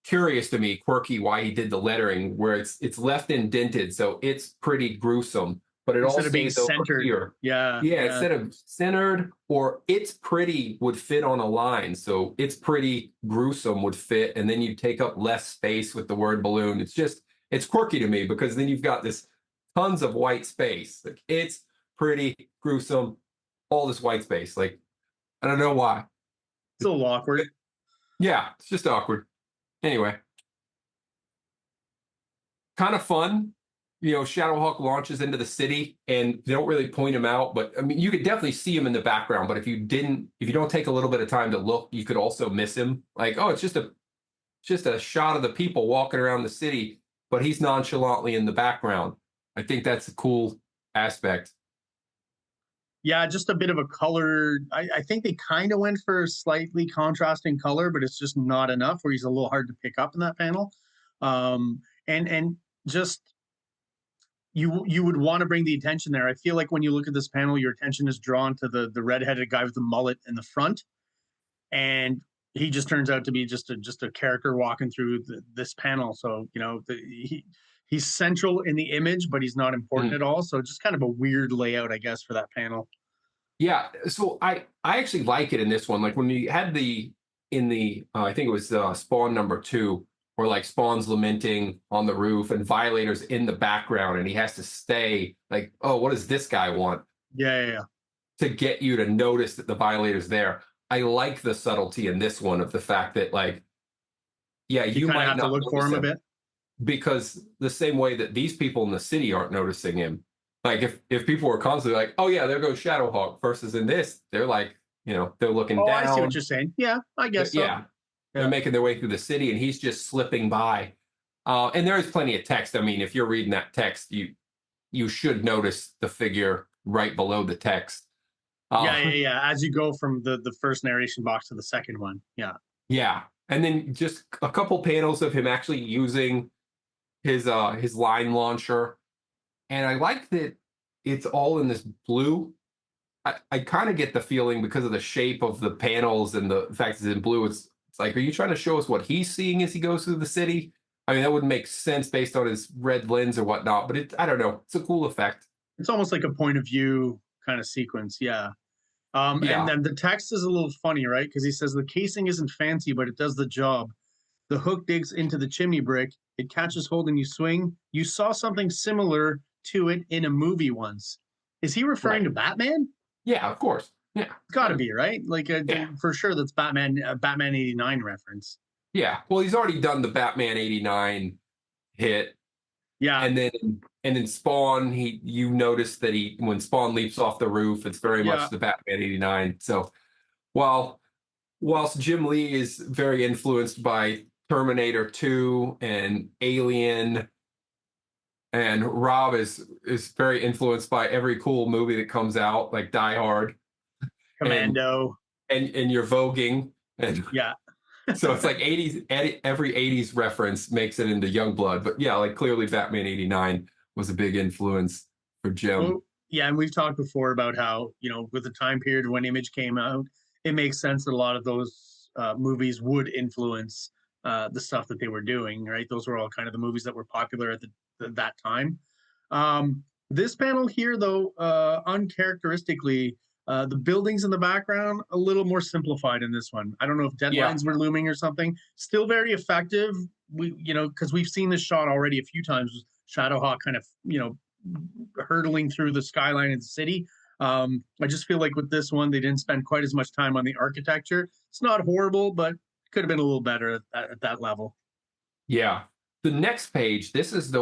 curious to me, quirky, why he did the lettering where it's left indented, so it's pretty gruesome. But it instead also of being centered here. Yeah. Instead of centered, or it's pretty would fit on a line, so it's pretty gruesome would fit, and then you take up less space with the word balloon. It's quirky to me because then you've got this tons of white space. Like it's pretty gruesome, all this white space. Like I don't know why. It's a little awkward. Yeah, it's just awkward. Anyway, kind of fun. Shadowhawk launches into the city and they don't really point him out, but I mean, you could definitely see him in the background, but if you don't take a little bit of time to look, you could also miss him. Like, oh, it's just a shot of the people walking around the city, but he's nonchalantly in the background. I think that's a cool aspect. Yeah, just a bit of a color. I think they kind of went for a slightly contrasting color, but it's just not enough where he's a little hard to pick up in that panel. And just you would want to bring the attention there. I feel like when you look at this panel, your attention is drawn to the redheaded guy with the mullet in the front, and he just turns out to be just a character walking through this panel. So he's central in the image, but he's not important Mm. at all. So just kind of a weird layout, I guess, for that panel. Yeah, so I actually like it in this one. Like when you had the in the I think it was Spawn #2, where like Spawn's lamenting on the roof and Violator's in the background, and he has to stay like, oh, what does this guy want? Yeah, yeah, yeah. To get you to notice that the Violator's there. I like the subtlety in this one of the fact that like, yeah, You you kind of might have to not look for notice him a him bit. because the same way that these people in the city aren't noticing him. Like if people were constantly like, oh yeah, there goes Shadowhawk, versus in this, they're like, they're looking Oh, I see what down. you're saying. Yeah, I guess so. Yeah, they're Yeah. making their way through the city, and he's just slipping by. And there is plenty of text. I mean, if you're reading that text, you should notice the figure right below the text. Yeah, yeah, Uh, yeah. As you go from the first narration box to the second one. Yeah. yeah, and then just a couple panels of him actually using his line launcher, and I like that it's all in this blue. I kind of get the feeling because of the shape of the panels and the fact it's in blue. It's like, are you trying to show us what he's seeing as he goes through the city? I mean, that wouldn't make sense based on his red lens or whatnot, but I don't know. It's a cool effect. It's almost like a point of view kind of sequence. Yeah. And Yeah. then the text is a little funny, right? Because he says the casing isn't fancy, but it does the job. The hook digs into the chimney brick. It catches hold and you swing. You saw something similar to it in a movie once. Is he referring Right. to Batman? Yeah, of course. Yeah. It's got to be, right? Like, Yeah. for sure, that's Batman, Batman '89 reference. Yeah. Well, he's already done the Batman '89 hit. Yeah, And then Spawn, you notice that when Spawn leaps off the roof, it's very yeah, much the Batman '89. So whilst Jim Lee is very influenced by Terminator 2 and Alien, and Rob is very influenced by every cool movie that comes out, like Die Hard, and Commando. and you're voguing, and Yeah. so it's like '80s. Every '80s reference makes it into Youngblood, but yeah, like clearly Batman '89 was a big influence for Jim. Well, yeah, and we've talked before about how, with the time period when Image came out, it makes sense that a lot of those movies would influence the stuff that they were doing, right? Those were all kind of the movies that were popular at that time. This panel here, though, uncharacteristically, the buildings in the background a little more simplified in this one. I don't know if Yeah, deadlines were looming or something. Still very effective. Because we've seen this shot already a few times. Shadowhawk kind of, hurtling through the skyline of the city. I just feel like with this one, they didn't spend quite as much time on the architecture. It's not horrible, but could have been a little better at that level. yeah. The next page, this is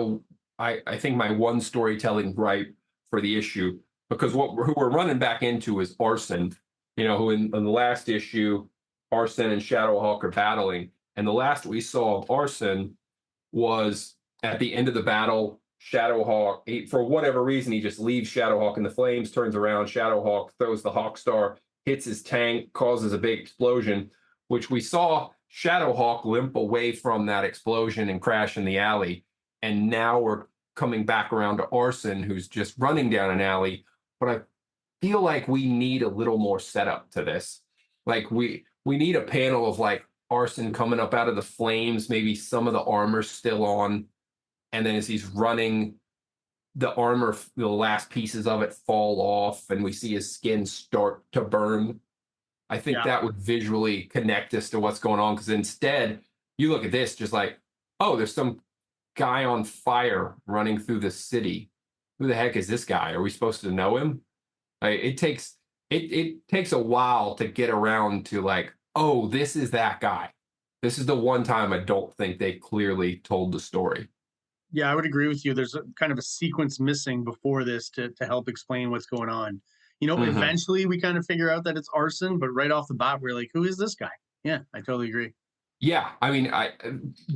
I think my one storytelling gripe for the issue, because who we're running back into is Arson, who in the last issue, Arson and Shadowhawk are battling. And the last we saw of Arson was at the end of the battle. Shadowhawk, for whatever reason, he just leaves Shadowhawk in the flames, turns around. Shadowhawk throws the Hawkstar, hits his tank, causes a big explosion, which we saw Shadowhawk limp away from that explosion and crash in the alley. And now we're coming back around to Arson, who's just running down an alley. But I feel like we need a little more setup to this. Like we need a panel of like Arson coming up out of the flames, maybe some of the armor still on. And then as he's running, the armor, the last pieces of it fall off, and we see his skin start to burn. I think Yeah. that would visually connect us to what's going on. Because instead, you look at this just like, oh, there's some guy on fire running through the city. Who the heck is this guy? Are we supposed to know him? It takes a while to get around to like, oh, this is that guy. This is the one time I don't think they clearly told the story. Yeah, I would agree with you. There's kind of a sequence missing before this to help explain what's going on. Mm-hmm. Eventually we kind of figure out that it's Arson, but right off the bat, we're like, who is this guy? Yeah, I totally agree. Yeah, I mean,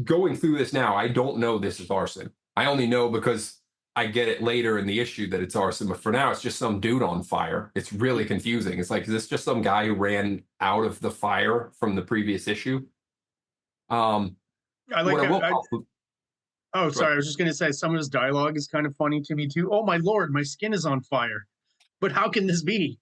going through this now, I don't know this is Arson. I only know because I get it later in the issue that it's Arson, but for now, it's just some dude on fire. It's really confusing. It's like, is this just some guy who ran out of the fire from the previous issue? I like what I will oh, sorry. I was just going to say some of his dialogue is kind of funny to me too. Oh, my Lord, my skin is on fire. But how can this be?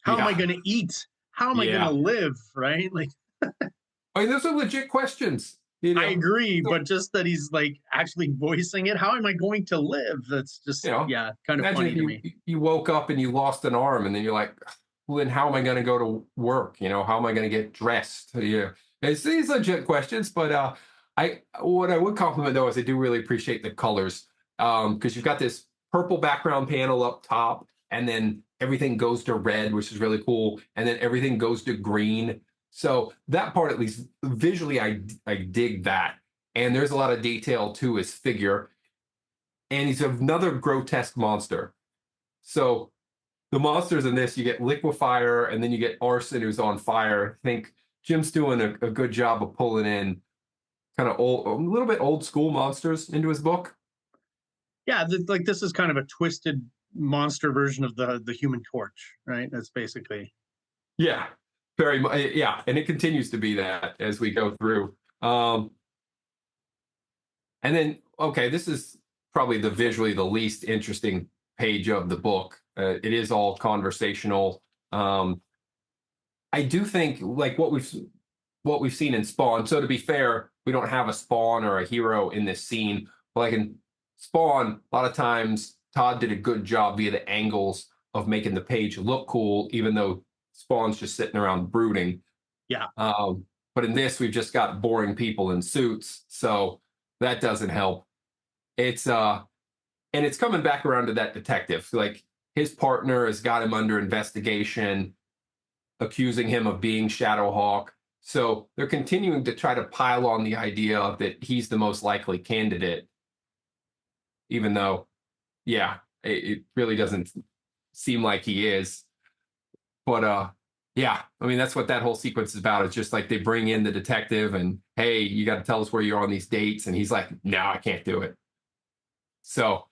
How am I Yeah, going to eat? How am I going to yeah. live? Right? Like, I mean, those are legit questions. You I know, agree, so, but just that he's like actually voicing it. How am I going to live? That's you just, know, yeah, kind of imagine funny if to me. you woke up and you lost an arm, and then you're like, well, then how am I going to go to work? You know, how am I going to get dressed? Yeah, it's these legit questions, but I what I would compliment though is I do really appreciate the colors, because you've got this purple background panel up top, and then everything goes to red, which is really cool, and then everything goes to green. So that part, at least visually, I dig that. And there's a lot of detail to his figure, and he's another grotesque monster. So the monsters in this, you get liquefier, and then you get arson, who's on fire. I think Jim's doing a good job of pulling in kind of old, a little bit old school monsters into his book. Yeah, like this is kind of a twisted monster version of the Human Torch, right? That's basically. Yeah, very much. Yeah, and it continues to be that as we go through. And then, okay, this is probably visually the least interesting page of the book. It is all conversational. I do think like what we've seen in Spawn. So to be fair, we don't have a Spawn or a hero in this scene. But like in Spawn, a lot of times Todd did a good job via the angles of making the page look cool, even though Spawn's just sitting around brooding. Yeah. But in this, we've just got boring people in suits, so that doesn't help. It's and it's coming back around to that detective. Like his partner has got him under investigation, accusing him of being Shadowhawk. So they're continuing to try to pile on the idea that he's the most likely candidate, even though, yeah, it really doesn't seem like he is. But yeah, I mean that's what that whole sequence is about. It's just like they bring in the detective and hey, you got to tell us where you're on these dates, and he's like, no, I can't do it. So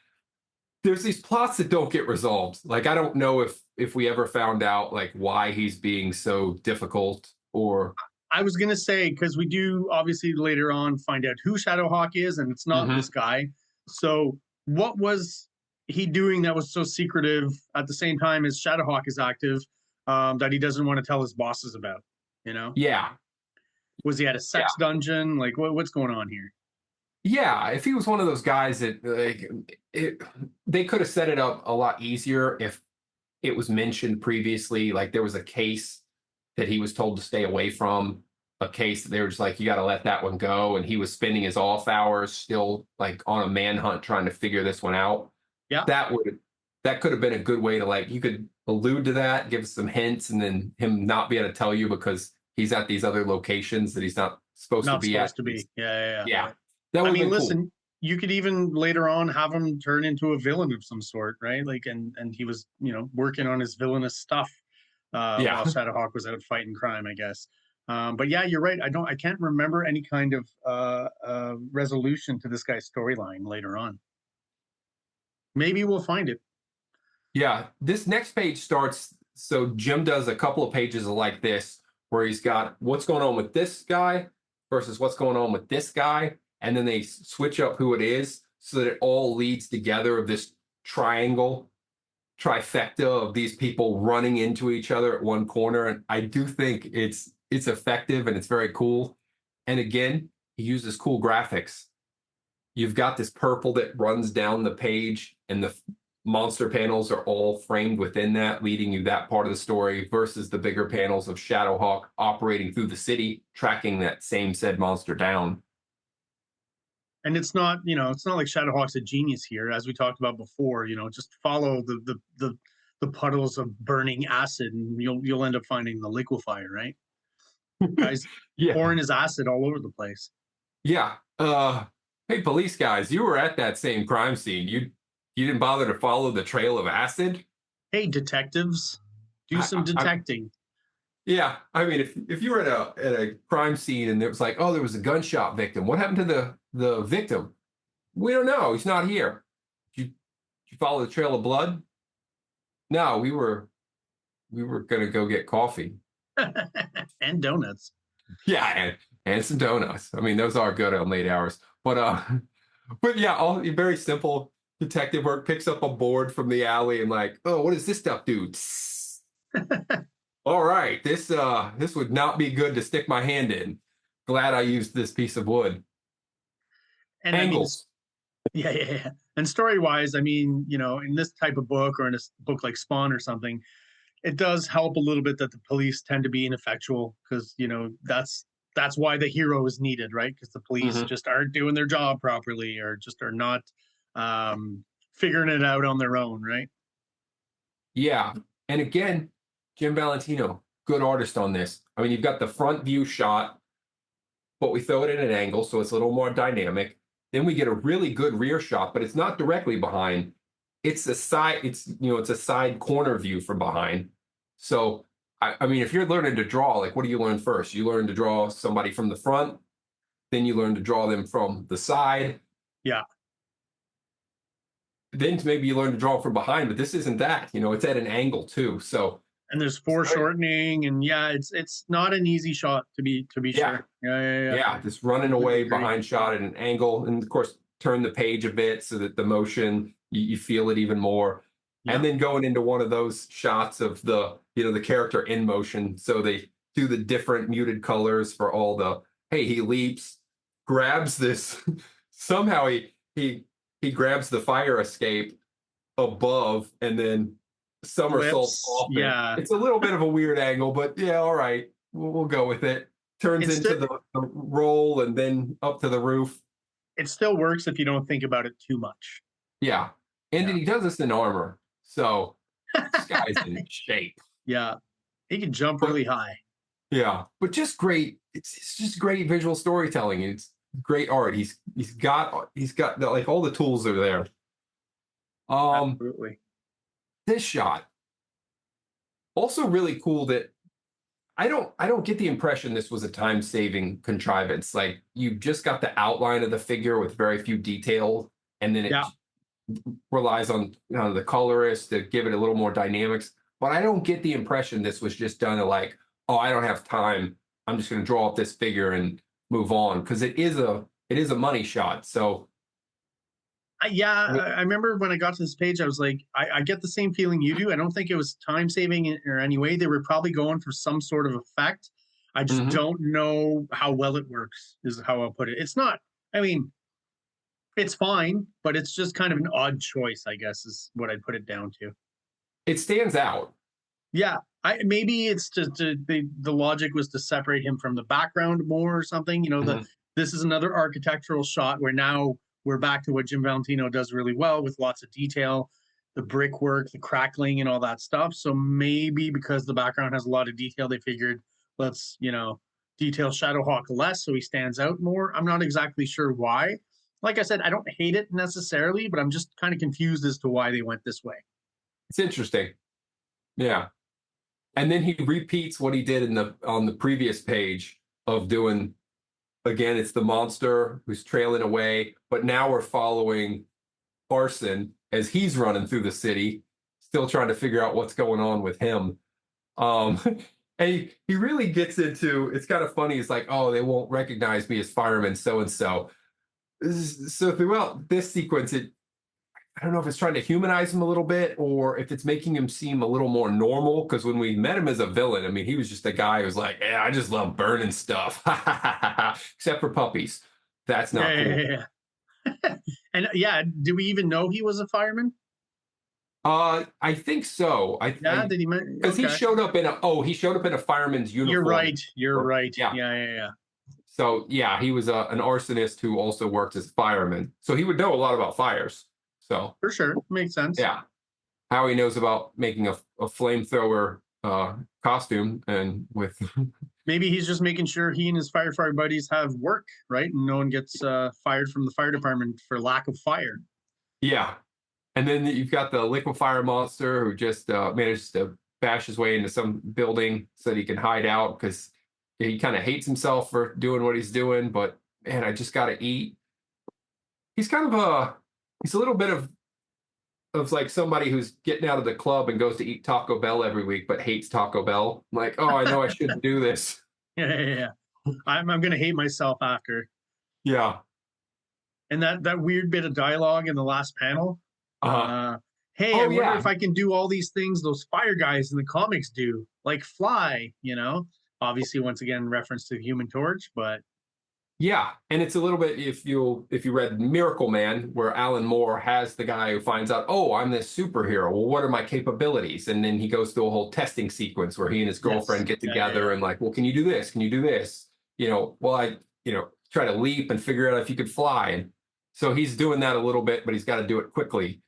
there's these plots that don't get resolved. Like I don't know if we ever found out like why he's being so difficult or. I was gonna say, because we do obviously later on find out who Shadowhawk is, and it's not this guy. So what was he doing that was so secretive at the same time as Shadowhawk is active, that he doesn't want to tell his bosses about? You know, Yeah, was he at a yeah, sex dungeon? Like what's going on here? yeah. If he was one of those guys that like they could have set it up a lot easier if it was mentioned previously. Like there was a case that he was told to stay away from, a case that they were just like, you got to let that one go. And he was spending his off hours still like on a manhunt trying to figure this one out. Yeah, That could have been a good way to like, you could allude to that, give us some hints, and then him not be able to tell you because he's at these other locations that he's not supposed to not be at. supposed to be. Yeah. Yeah. That I would have mean, been cool. listen, you could even later on have him turn into a villain of some sort, right? Like, and he was, working on his villainous stuff Yeah. while Shadowhawk was out fighting crime, I guess. But yeah, you're right. I can't remember any kind of resolution to this guy's storyline later on. Maybe we'll find it. Yeah, this next page starts. So Jim does a couple of pages like this, where he's got what's going on with this guy versus what's going on with this guy, and then they switch up who it is, so that it all leads together of this triangle, trifecta of these people running into each other at one corner. And I do think it's effective and it's very cool. And again, he uses cool graphics. You've got this purple that runs down the page, and the monster panels are all framed within that, leading you that part of the story, versus the bigger panels of Shadowhawk operating through the city, tracking that same said monster down. And it's not, it's not like Shadowhawk's a genius here, as we talked about before. Just follow the puddles of burning acid, and you'll end up finding the liquefier, right? Guys Yeah. pouring his acid all over the place. Yeah. Hey, police guys, you were at that same crime scene. You didn't bother to follow the trail of acid? Hey, detectives, do some detecting. Yeah, I mean, if you were at a crime scene and it was like, oh, there was a gunshot victim. What happened to the victim? We don't know. He's not here. Did you follow the trail of blood? No, we were gonna go get coffee And donuts. Yeah, and some donuts. I mean, those are good on late hours. But yeah, all very simple detective work. Picks up a board from the alley and like, oh, what does this stuff do? All right, this would not be good to stick my hand in. glad I used this piece of wood. And I mean, Angles. yeah. And story wise, I mean, you know, in this type of book or in a book like Spawn or something, it does help a little bit that the police tend to be ineffectual because, you know, that's why the hero is needed, right? Because the police Mhm. just aren't doing their job properly or just are not figuring it out on their own, right? Yeah. And again, Jim Valentino, good artist on this. I mean, you've got the front view shot, but we throw it at an angle, so it's a little more dynamic. Then we get a really good rear shot, but it's not directly behind. It's a side, it's a side corner view from behind. So I mean, if you're learning to draw, like what do you learn first? You learn to draw somebody from the front, then you learn to draw them from the side. Yeah. Then maybe you learn to draw from behind, but this isn't that. It's at an angle too. So And there's foreshortening, and yeah, it's not an easy shot to be yeah, sure. Yeah. yeah, just running Completely away agree. behind shot at an angle, and of course turn the page a bit so that the motion you feel it even more, Yeah. and then going into one of those shots of the character in motion. So they do the different muted colors for all the he leaps, grabs this somehow he grabs the fire escape above and then somersaults Flips. off it. Yeah. It's a little bit of a weird angle, but yeah, all right, we'll go with it. Turns It's into the roll and then up to the roof. it still works if you don't think about it too much. Yeah, and then Yeah. he does this in armor, so this guy's in shape. Yeah. He can jump But really high. yeah, but just great. It's just great visual storytelling. It's great art. He's got like all the tools are there. Absolutely. This shot also really cool that I don't get the impression this was a time-saving contrivance. Like you just got the outline of the figure with very few details, and then it Yeah. relies on the colorist to give it a little more dynamics. But I don't get the impression this was just done to like, oh, I don't have time. I'm just going to draw up this figure and move on, because it is a money shot. So Yeah, I remember when I got to this page, I was like, I get the same feeling you do. I don't think it was time saving or any way. They were probably going for some sort of effect. I just mhm. don't know how well it works, is how I'll put it. It's not, I mean, it's fine, but it's just kind of an odd choice, I guess, is what I'd put it down to. It stands out. Yeah, maybe it's the logic was to separate him from the background more or something. You know, Mhm. this is another architectural shot where now we're back to what Jim Valentino does really well with lots of detail, the brickwork, the crackling, and all that stuff. So maybe because the background has a lot of detail, they figured let's detail Shadowhawk less so he stands out more. I'm not exactly sure why. Like I said, I don't hate it necessarily, but I'm just kind of confused as to why they went this way. It's interesting. Yeah. And then he repeats what he did on the previous page of doing, again, it's the monster who's trailing away, but now we're following Arson as he's running through the city, still trying to figure out what's going on with him. Um, and he really gets into, it's kind of funny. It's like, oh, they won't recognize me as fireman so and so. So throughout this sequence, I don't know if it's trying to humanize him a little bit or if it's making him seem a little more normal. Because when we met him as a villain, I mean, he was just a guy who was like, yeah, I just love burning stuff, except for puppies. That's not cool. Yeah. And yeah, do we even know he was a fireman? I think so. Yeah, did he? Because Okay. he showed up in a fireman's uniform. You're right. You're right. Yeah. Yeah. So yeah, he was an arsonist who also worked as a fireman. So he would know a lot about fires. So For sure. Makes sense. yeah, how he knows about making a flamethrower costume and with Maybe he's just making sure he and his firefighter buddies have work, right? And no one gets fired from the fire department for lack of fire. yeah. And then you've got the liquefier monster who just manages to bash his way into some building so that he can hide out because he kind of hates himself for doing what he's doing. But man, I just got to eat. He's kind of he's a little bit of like somebody who's getting out of the club and goes to eat Taco Bell every week, but hates Taco Bell. I'm like, oh, I know I shouldn't do this. Yeah. I'm gonna hate myself after. Yeah. And that weird bit of dialogue in the last panel. Uh-huh. Hey, Oh, I wonder yeah. if I can do all these things those fire guys in the comics do, like fly. Obviously, once again, reference to the Human Torch, but Yeah, and it's a little bit, if you read Miracle Man, where Alan Moore has the guy who finds out, oh, I'm this superhero. Well, what are my capabilities? And then he goes through a whole testing sequence where he and his Yes. girlfriend get Yeah, yeah, together and like, well, can you do this? Can you do this? Well, try to leap and figure out if you could fly. And so he's doing that a little bit, but he's got to do it quickly.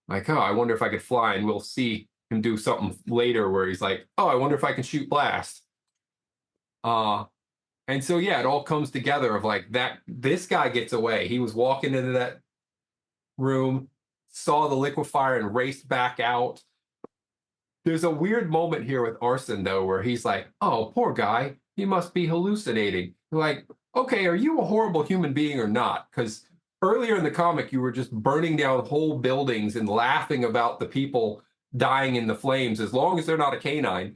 Like, oh, I wonder if I could fly. And we'll see him do something later where he's like, oh, I wonder if I can shoot blast. And so, yeah, it all comes together of like that. This guy gets away. He was walking into that room, saw the liquefier, and raced back out. There's a weird moment here with Arson, though, where he's like, oh, poor guy. He must be hallucinating. Like, okay, are you a horrible human being or not? Because earlier in the comic, you were just burning down whole buildings and laughing about the people dying in the flames, as long as they're not a canine.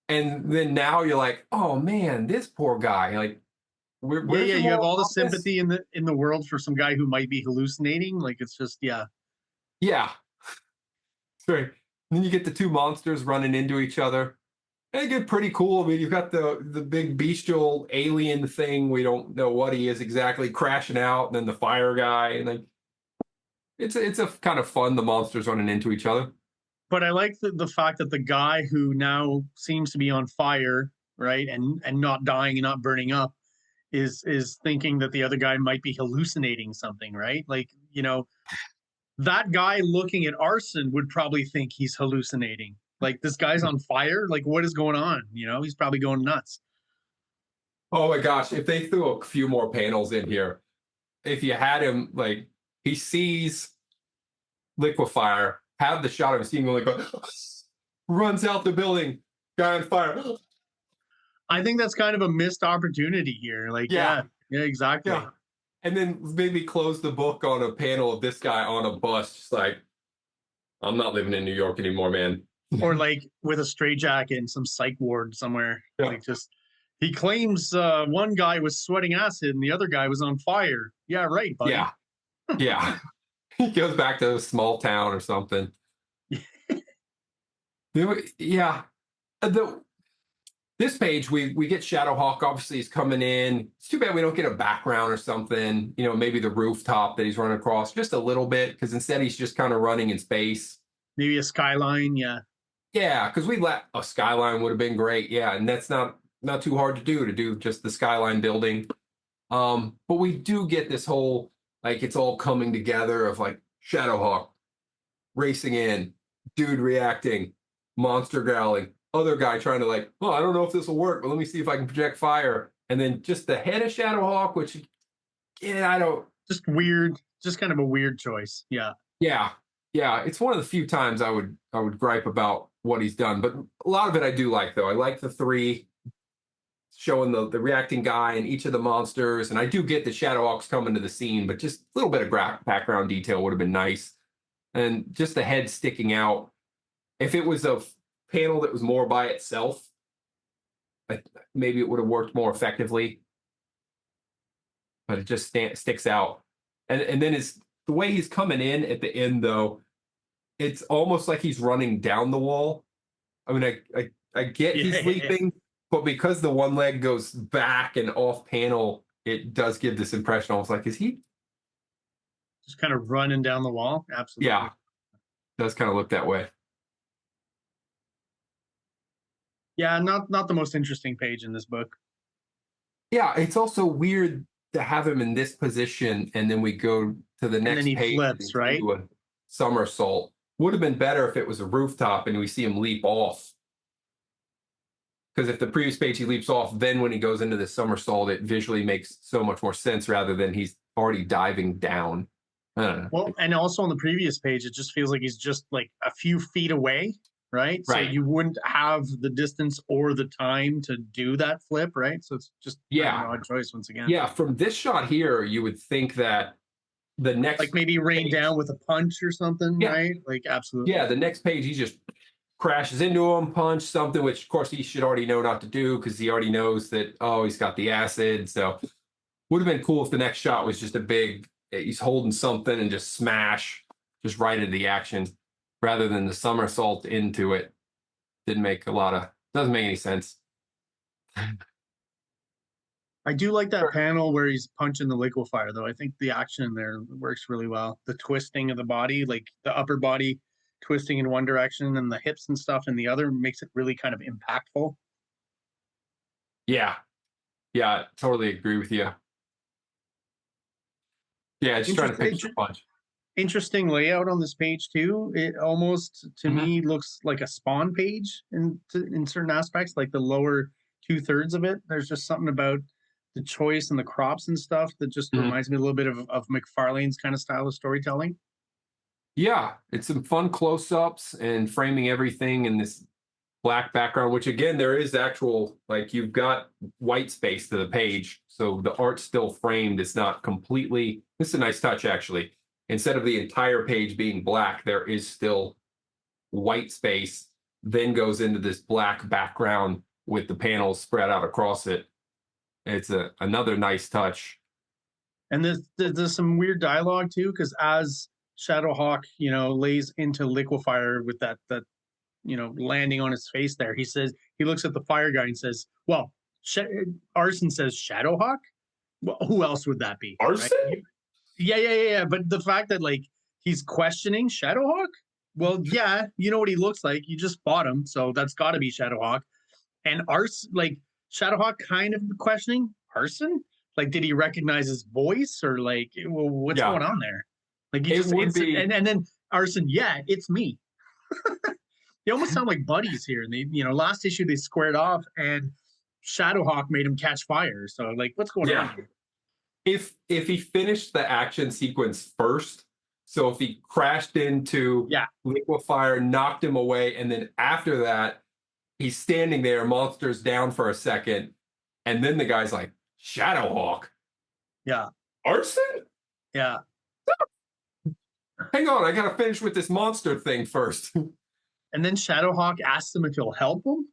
And then now you're like, oh, man, this poor guy. Like, where's yeah. your You have moral all the compass? sympathy in the world for some guy who might be hallucinating. Like it's just, yeah. Yeah. Right. And then you get the two monsters running into each other. And they get pretty cool. I mean, you've got the big bestial alien thing. We don't know what he is exactly, crashing out, and then the fire guy, and like it's a kind of fun. The monsters running into each other. But I like the fact that the guy who now seems to be on fire, right, and not dying and not burning up, is thinking that the other guy might be hallucinating something, right? Like, that guy looking at Arson would probably think he's hallucinating. Like this guy's on fire. Like what is going on? He's probably going nuts. Oh my gosh! If they threw a few more panels in here, if you had him like he sees liquefier, have the shot of him seeing him like runs out the building, guy on fire. I think that's kind of a missed opportunity here. Like, Yeah. yeah, exactly. Yeah. And then maybe close the book on a panel of this guy on a bus, just like, I'm not living in New York anymore, man. Or like with a straitjacket in some psych ward somewhere. Yeah. Like just he claims one guy was sweating acid and the other guy was on fire. Yeah, right, buddy. Yeah. Yeah. He goes back to a small town or something. Yeah. This page, we get Shadowhawk. Obviously, he's coming in. It's too bad we don't get a background or something. Maybe the rooftop that he's running across just a little bit, because instead he's just kind of running in space. Maybe a skyline. Yeah. Yeah, because a skyline would have been great. Yeah, and that's not too hard to do just the skyline building. But we do get this whole, like, it's all coming together of like Shadowhawk racing in, dude reacting, monster growling, other guy trying to like, oh, I don't know if this will work, but let me see if I can project fire. And then just the head of Shadowhawk, which, yeah, I don't. Just weird, just kind of a weird choice. Yeah. Yeah. Yeah. It's one of the few times I would gripe about what he's done. But a lot of it I do like, though. I like the three showing the reacting guy and each of the monsters. And I do get the Shadowhawks coming to the scene, but just a little bit of background detail would have been nice. And just the head sticking out. If it was a panel that was more by itself, maybe it would have worked more effectively. But it just sticks out. And then the way he's coming in at the end, though, it's almost like he's running down the wall. I mean, I get he's leaping, but because the one leg goes back and off panel, it does give this impression almost like, is he just kind of running down the wall? Absolutely. Yeah, it does kind of look that way. Yeah, not the most interesting page in this book. Yeah, it's also weird to have him in this position, and then we go to the next and then he page. Flips, right? A somersault. Would have been better if it was a rooftop and we see him leap off. Because if the previous page he leaps off, then when he goes into the somersault, it visually makes so much more sense rather than he's already diving down. I don't know. Well, and also on the previous page, it just feels like he's just like a few feet away, right? So you wouldn't have the distance or the time to do that flip, right? So it's just an odd choice once again. Yeah, from this shot here, you would think that the next, like maybe rain down with a punch or something, right? Like absolutely. Yeah, the next page he just crashes into him, punch something, which of course he should already know not to do because he already knows that, oh, he's got the acid. So would have been cool if the next shot was just a big, he's holding something and just smash just right into the action rather than the somersault into it. Doesn't make any sense. I do like that Sure. panel where he's punching the liquefier, though. I think the action there works really well. The twisting of the body, like the upper body twisting in one direction and the hips and stuff in the other, makes it really kind of impactful. Yeah, yeah, totally agree with you. Yeah, just trying to Interesting, picture the punch. interesting layout on this page too. It almost, to Mhm. me, looks like a Spawn page in certain aspects, like the lower 2/3 of it. There's just something about the choice and the crops and stuff that just Mhm. reminds me a little bit of McFarlane's kind of style of storytelling. Yeah, it's some fun close-ups and framing everything in this black background, which again, there is actual, like you've got white space to the page. So the art's still framed. It's not completely, this is a nice touch actually. Instead of the entire page being black, there is still white space, then goes into this black background with the panels spread out across it. It's another nice touch. And there's some weird dialogue too, because as Shadowhawk, lays into Liquefier with that landing on his face there, he says, he looks at the fire guy and says, "Well, Arson says Shadowhawk. Well, who else would that be, right?" Arson? Yeah, yeah, yeah, yeah. But the fact that like he's questioning Shadowhawk, well, yeah, you know what he looks like. You just fought him, so that's got to be Shadowhawk. And like Shadowhawk kind of questioning Arson. Like, did he recognize his voice, or like, well, what's Yeah, going on there? Like, he it just would instant, be. and then Arson, yeah, it's me. They almost sound like buddies here. And last issue they squared off, and Shadowhawk made him catch fire. So like, what's going on Yeah. here? If he finished the action sequence first, so if he crashed into Yeah, Liquefier, knocked him away, and then after that, he's standing there, monster's down for a second, and then the guy's like, Shadowhawk, yeah, Arson? yeah. Hang on, I gotta finish with this monster thing first. And then Shadowhawk asks him if he'll help him.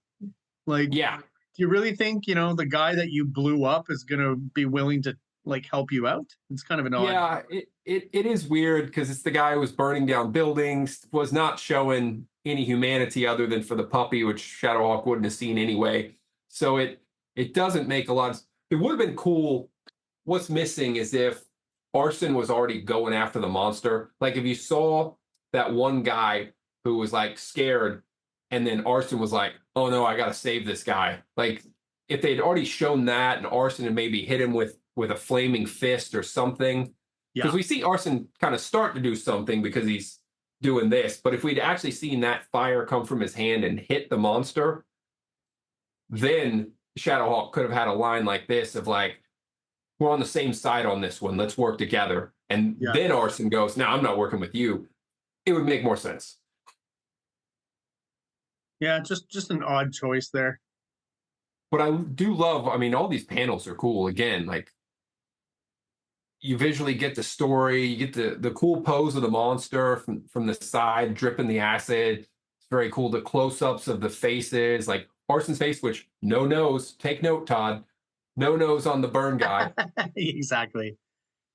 Like, Yeah. do you really think the guy that you blew up is gonna be willing to like help you out? It's kind of an odd. Yeah, it is weird because it's the guy who was burning down buildings, was not showing any humanity other than for the puppy, which Shadowhawk wouldn't have seen anyway. So it doesn't make a lot of. It would have been cool. What's missing is if Arson was already going after the monster. Like if you saw that one guy who was like scared, and then Arson was like, "Oh no, I got to save this guy." Like if they'd already shown that, and Arson had maybe hit him with a flaming fist or something, because Yeah, we see Arson kind of start to do something because he's doing this. But if we'd actually seen that fire come from his hand and hit the monster, then Shadowhawk could have had a line like this of like, we're on the same side on this one. Let's work together. And yeah, then Arson goes, no, I'm not working with you. It would make more sense. yeah. Just an odd choice there. But I do love, I mean, all these panels are cool. Again, like you visually get the story, you get the cool pose of the monster from the side, dripping the acid. It's very cool. The close-ups of the faces, like Arson's face, which no nose. Take note, Todd. No nose on the burn guy. Exactly.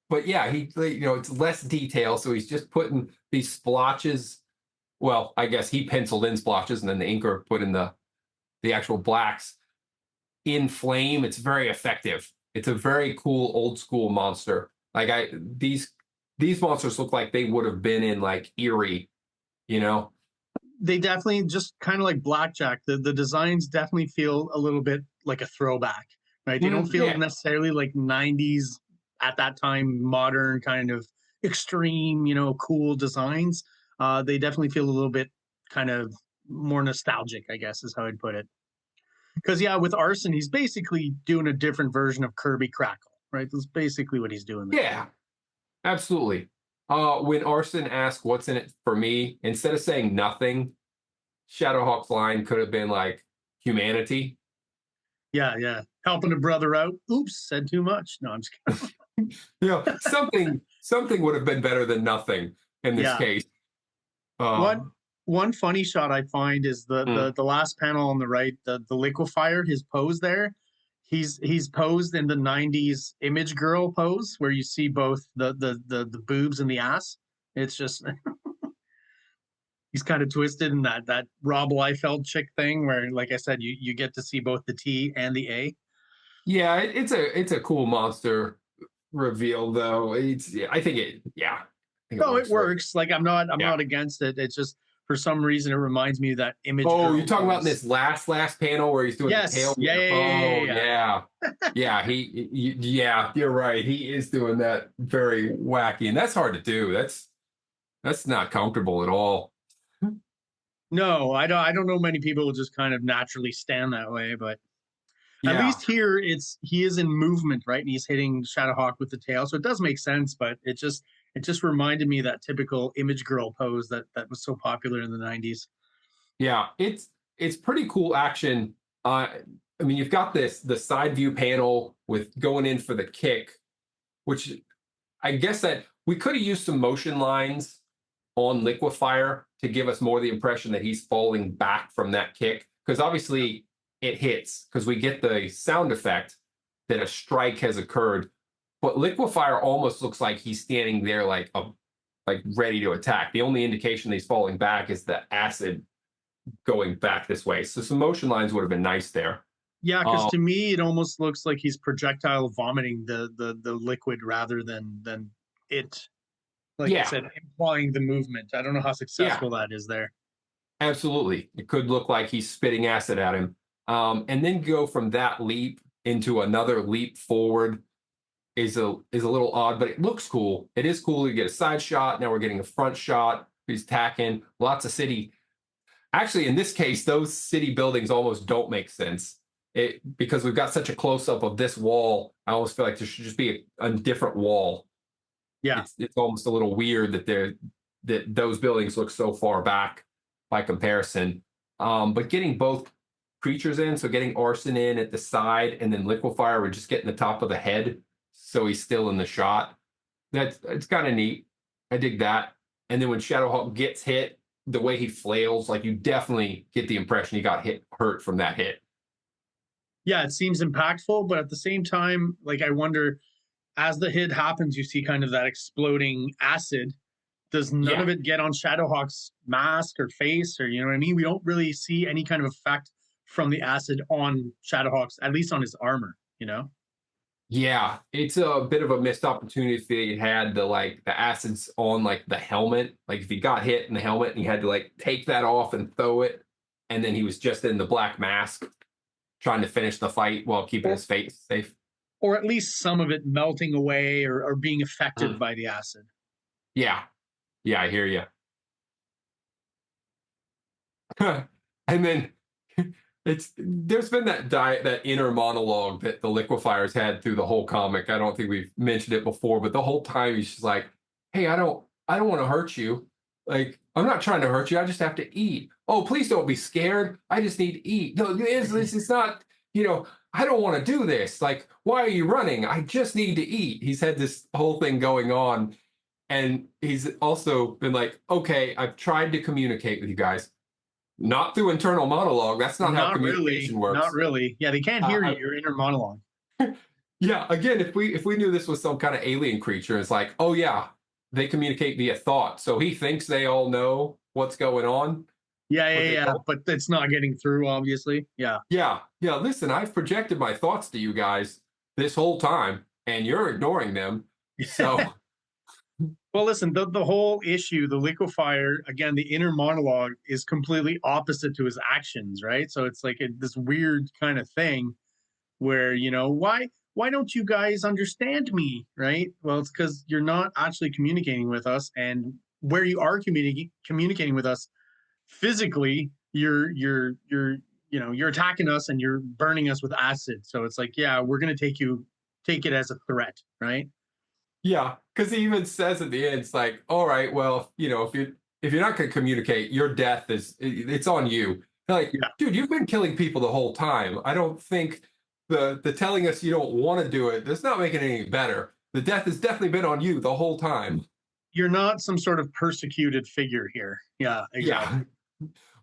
But yeah, it's less detail, so he's just putting these splotches. Well, I guess he penciled in splotches, and then the inker put in the actual blacks in flame. It's very effective. It's a very cool old school monster. Like these monsters look like they would have been in like Erie, you know? They definitely just kind of like Blackjack. The designs definitely feel a little bit like a throwback, right? They don't feel Yeah. necessarily like 90s at that time, modern kind of extreme, cool designs. They definitely feel a little bit kind of more nostalgic, I guess is how I'd put it. Because yeah, with Arson, he's basically doing a different version of Kirby Crackle, right? That's basically what he's doing there. Yeah, absolutely. When Arson asked what's in it for me, instead of saying nothing, Shadowhawk's line could have been like humanity. Yeah, yeah. Helping a brother out. Oops, said too much. No, I'm just kidding. Something would have been better than nothing in this Yeah. case. One one funny shot I find is the Mm, the the last panel on the right, the liquefier, his pose there. He's posed in the 90s image girl pose where you see both the boobs and the ass. It's just he's kind of twisted in that Rob Liefeld chick thing where, like I said, you get to see both the T and the A. Yeah, it's a cool monster reveal though. I think it No, it works for it. works. Like I'm Yeah. not against it. It's just for some reason it reminds me of that image Oh, you're girl talking about in pose. this last panel where he's doing the tail Yes. Yeah. whip. Yeah. Yeah. Oh, Yeah. Yeah. yeah. Yeah, yeah, you're right. He is doing that very wacky, and that's hard to do. That's not comfortable at all. No, I don't know many people who just kind of naturally stand that way, but at Yeah. least here he is in movement, right? And he's hitting Shadowhawk with the tail. So it does make sense, but it just reminded me of that typical image girl pose that was so popular in the 90s. Yeah, it's pretty cool action. I mean, you've got the side view panel with going in for the kick, which I guess that we could have used some motion lines on Liquefier to give us more the impression that he's falling back from that kick. Because obviously it hits, because we get the sound effect that a strike has occurred. But Liquefier almost looks like he's standing there like ready to attack. The only indication that he's falling back is the acid going back this way. So some motion lines would have been nice there. Yeah, because Um, to me it almost looks like he's projectile vomiting the liquid rather than it, like you yeah, said, implying the movement. I don't know how yeah, successful that is there. absolutely. It could look like he's spitting acid at him. And then go from that leap into another leap forward is a little odd, but it looks cool. It is cool. You get a side shot. Now we're getting a front shot. He's tacking lots of city. Actually, in this case, those city buildings almost don't make sense. Because we've got such a close up of this wall. I almost feel like there should just be a different wall. Yeah. It's almost a little weird that those buildings look so far back by comparison. But getting both creatures in, so getting Arson in at the side and then Liquefier would just get in the top of the head, so he's still in the shot. It's kind of neat. I dig that. And then when Shadowhawk gets hit, the way he flails, like you definitely get the impression he got hurt from that hit. Yeah, it seems impactful, but at the same time, like I wonder, as the hit happens, you see kind of that exploding acid. Does none Yeah, of it get on Shadowhawk's mask or face, or you know what I mean? We don't really see any kind of effect from the acid on Shadowhawk's, at least on his armor, you know? yeah, it's a bit of a missed opportunity if he had the acids on like the helmet. Like if he got hit in the helmet and he had to like take that off and throw it, and then he was just in the black mask trying to finish the fight while keeping Or his face safe. or at least some of it melting away or being affected Mm. by the acid. Yeah, yeah, I hear you. And then there's been that inner monologue that the Liquefier's had through the whole comic. I don't think we've mentioned it before, but the whole time he's just like, "Hey, I don't want to hurt you. Like, I'm not trying to hurt you. I just have to eat. Oh, please don't be scared. I just need to eat. No, this is not. You know, I don't want to do this. Like, why are you running? I just need to eat." He's had this whole thing going on, and he's also been like, "Okay, I've tried to communicate with you guys." Not through internal monologue. That's not how Not really. communication Not works. really. Yeah, they can't hear you. Your inner monologue. Yeah, again, if we knew this was some kind of alien creature, it's like, oh yeah, they communicate via thought. So he thinks they all know what's going on, Yeah, but yeah, they yeah. don't. But it's not getting through, obviously. Yeah. Yeah, yeah. Listen, I've projected my thoughts to you guys this whole time, and you're ignoring them. So Well, listen, the whole issue, the liquefier, again, the inner monologue is completely opposite to his actions, right? So it's like this weird kind of thing where, you know, why don't you guys understand me, right? Well, it's because you're not actually communicating with us, and where you are communicating with us physically, you're you know you're attacking us and you're burning us with acid. So it's like, yeah, we're gonna take it as a threat, right? yeah, because he even says at the end, it's like, all right, well, if you're not going to communicate, your death it's on you. Like, Yeah. dude, you've been killing people the whole time. I don't think the telling us you don't want to do it, that's not making it any better. The death has definitely been on you the whole time. You're not some sort of persecuted figure here. Yeah, Yeah. exactly.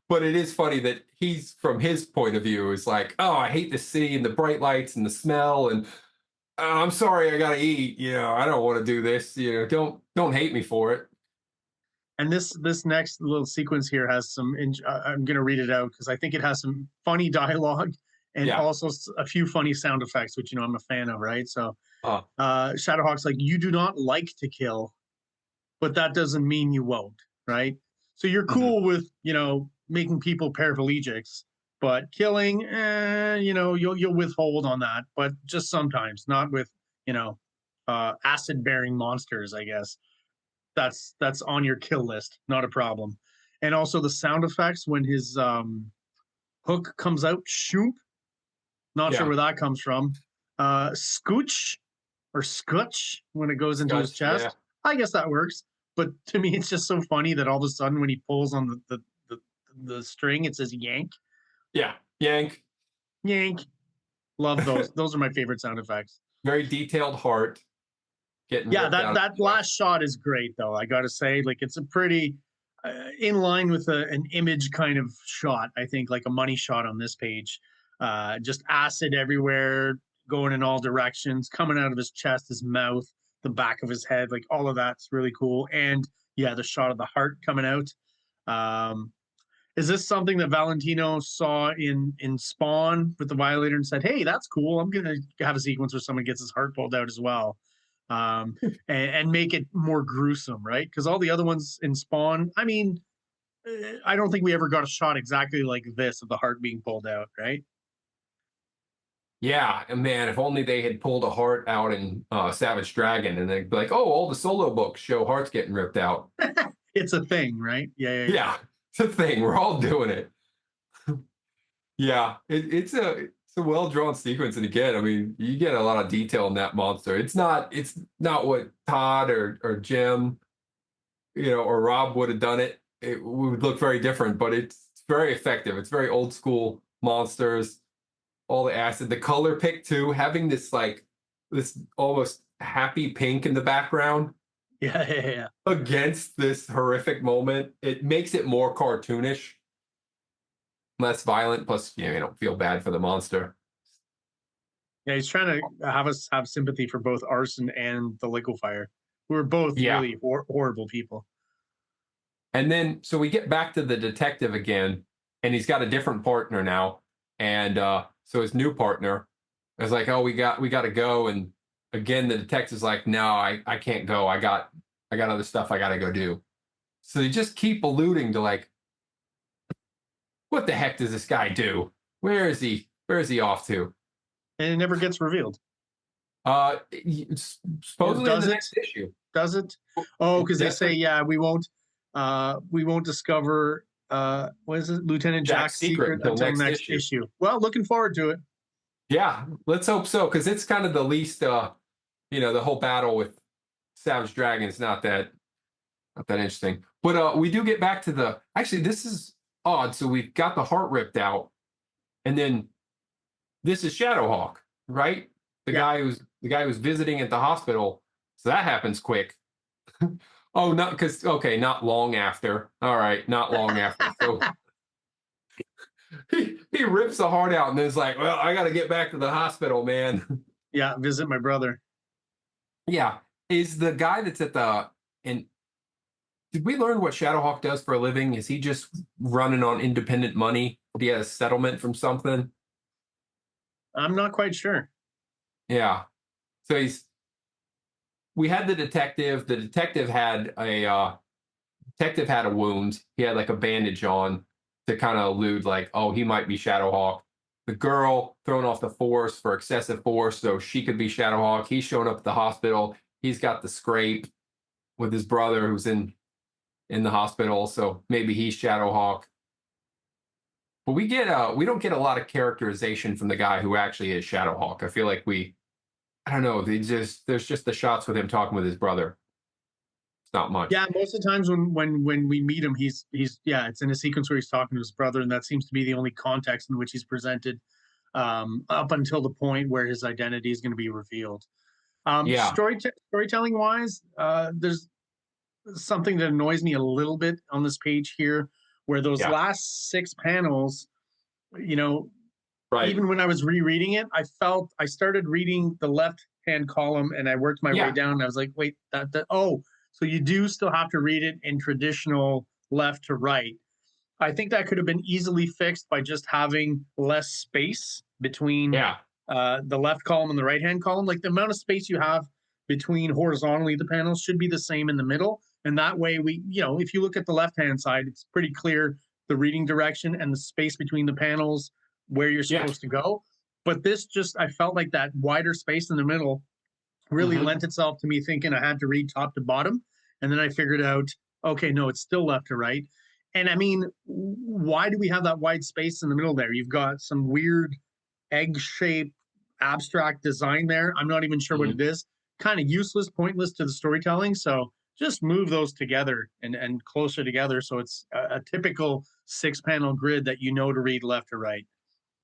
But it is funny that he's from his point of view is like, oh, I hate the city and the bright lights and the smell and I'm sorry, I gotta eat. I don't want to do this. Don't hate me for it. And this next little sequence here has some. I'm going to read it out because I think it has some funny dialogue, and Yeah. also a few funny sound effects, which I'm a fan of, right? So Uh, Shadowhawk's like, you do not like to kill, but that doesn't mean you won't, right? So you're mhm. cool with making people paraplegics, but killing, you'll withhold on that, but just sometimes, not with acid bearing monsters, I guess. That's on your kill list, not a problem. And also the sound effects when his hook comes out, shoop. Not sure Yeah. where that comes from. Scooch or scutch when it goes into his Scotch. Yeah. chest. I guess that works. But to me, it's just so funny that all of a sudden when he pulls on the string, it says yank. Yeah. Yank. Yank. Love those. Those are my favorite sound effects. Very detailed heart getting Yeah, ripped that out of that the chest. last shot is great though. I got to say, like it's a pretty in line with an image kind of shot. I think like a money shot on this page. Just acid everywhere, going in all directions, coming out of his chest, his mouth, the back of his head, like all of that's really cool. And yeah, the shot of the heart coming out. Um, is this something that Valentino saw in Spawn with the Violator and said, "Hey, that's cool. I'm gonna have a sequence where someone gets his heart pulled out as well, and make it more gruesome, right? Because all the other ones in Spawn, I mean, I don't think we ever got a shot exactly like this of the heart being pulled out, right? Yeah, and man, if only they had pulled a heart out in Savage Dragon, and they'd be like, "Oh, all the solo books show hearts getting ripped out." It's a thing, right? Yeah, yeah, yeah. Yeah, it's a thing. We're all doing it. Yeah, it's a well drawn sequence, and again, I mean, you get a lot of detail in that monster. It's not what Todd or Jim, or Rob would have done it. It would look very different, but it's very effective. It's very old school monsters. All the acid, the color pick too, having this almost happy pink in the background Yeah, yeah, yeah. against this horrific moment, it makes it more cartoonish, less violent. Plus, you don't feel bad for the monster. Yeah, he's trying to have us have sympathy for both Arson and the liquefier, who are both Yeah. really horrible people. And then, so we get back to the detective again, and he's got a different partner now. And so his new partner is like, "Oh, we got to go." And again, the detective's like, "No, I can't go. I got other stuff I got to go do." So they just keep alluding to like, what the heck does this guy do? Where is he? Where is he off to? And it never gets revealed. Or Supposedly in does the it? next issue. Does it? Oh, It because they say, definitely yeah, we won't discover what is it, Lieutenant Jack's Jack's secret secret until until next next issue. issue. Well, looking forward to it. Yeah, let's hope so, because it's kind of the least the whole battle with Savage Dragon is not that interesting. But we do get back to actually this is odd. So we've got the heart ripped out, and then this is Shadowhawk, right? Yeah. The guy who's visiting at the hospital. So that happens quick. Oh, not because okay, not long after. All right, not long after. So he rips the heart out and is like, "Well, I got to get back to the hospital, man." Yeah, visit my brother. Yeah, is the guy that's at the and did we learn what Shadowhawk does for a living? Is he just running on independent money? Did he have a settlement from something? I'm not quite sure. Yeah. So we had the detective. The detective had a wound. He had like a bandage on to kind of allude like, oh, he might be Shadowhawk. The girl thrown off the force for excessive force, so she could be Shadowhawk. He's showing up at the hospital. He's got the scrape with his brother who's in the hospital, so maybe he's Shadowhawk. But we don't get a lot of characterization from the guy who actually is Shadowhawk. I feel like I don't know, there's just the shots with him talking with his brother. It's not much. Yeah, most of the times when we meet him, he's yeah, it's in a sequence where he's talking to his brother, and that seems to be the only context in which he's presented up until the point where his identity is going to be revealed. Yeah, Storytelling wise, there's something that annoys me a little bit on this page here, where those yeah, last 6 panels, you know, right. even when I was rereading it, I felt I started reading the left hand column and I worked my way Yeah, down. And I was like, wait, oh, so you do still have to read it in traditional left to right. I think that could have been easily fixed by just having less space between Yeah. the left column and the right hand column. Like the amount of space you have between horizontally the panels should be the same in the middle. And that way we, you know, if you look at the left hand side, it's pretty clear the reading direction and the space between the panels where you're Yeah. supposed to go. But this just, I felt like that wider space in the middle really lent itself to me thinking I had to read top to bottom. And then I figured out, okay, no, it's still left to right. And I mean, why do we have that wide space in the middle there? You've got some weird egg-shaped abstract design there. I'm not even sure what it is. Kind of useless, pointless to the storytelling. So just move those together and closer together so it's a typical 6-panel grid that you know to read left to right.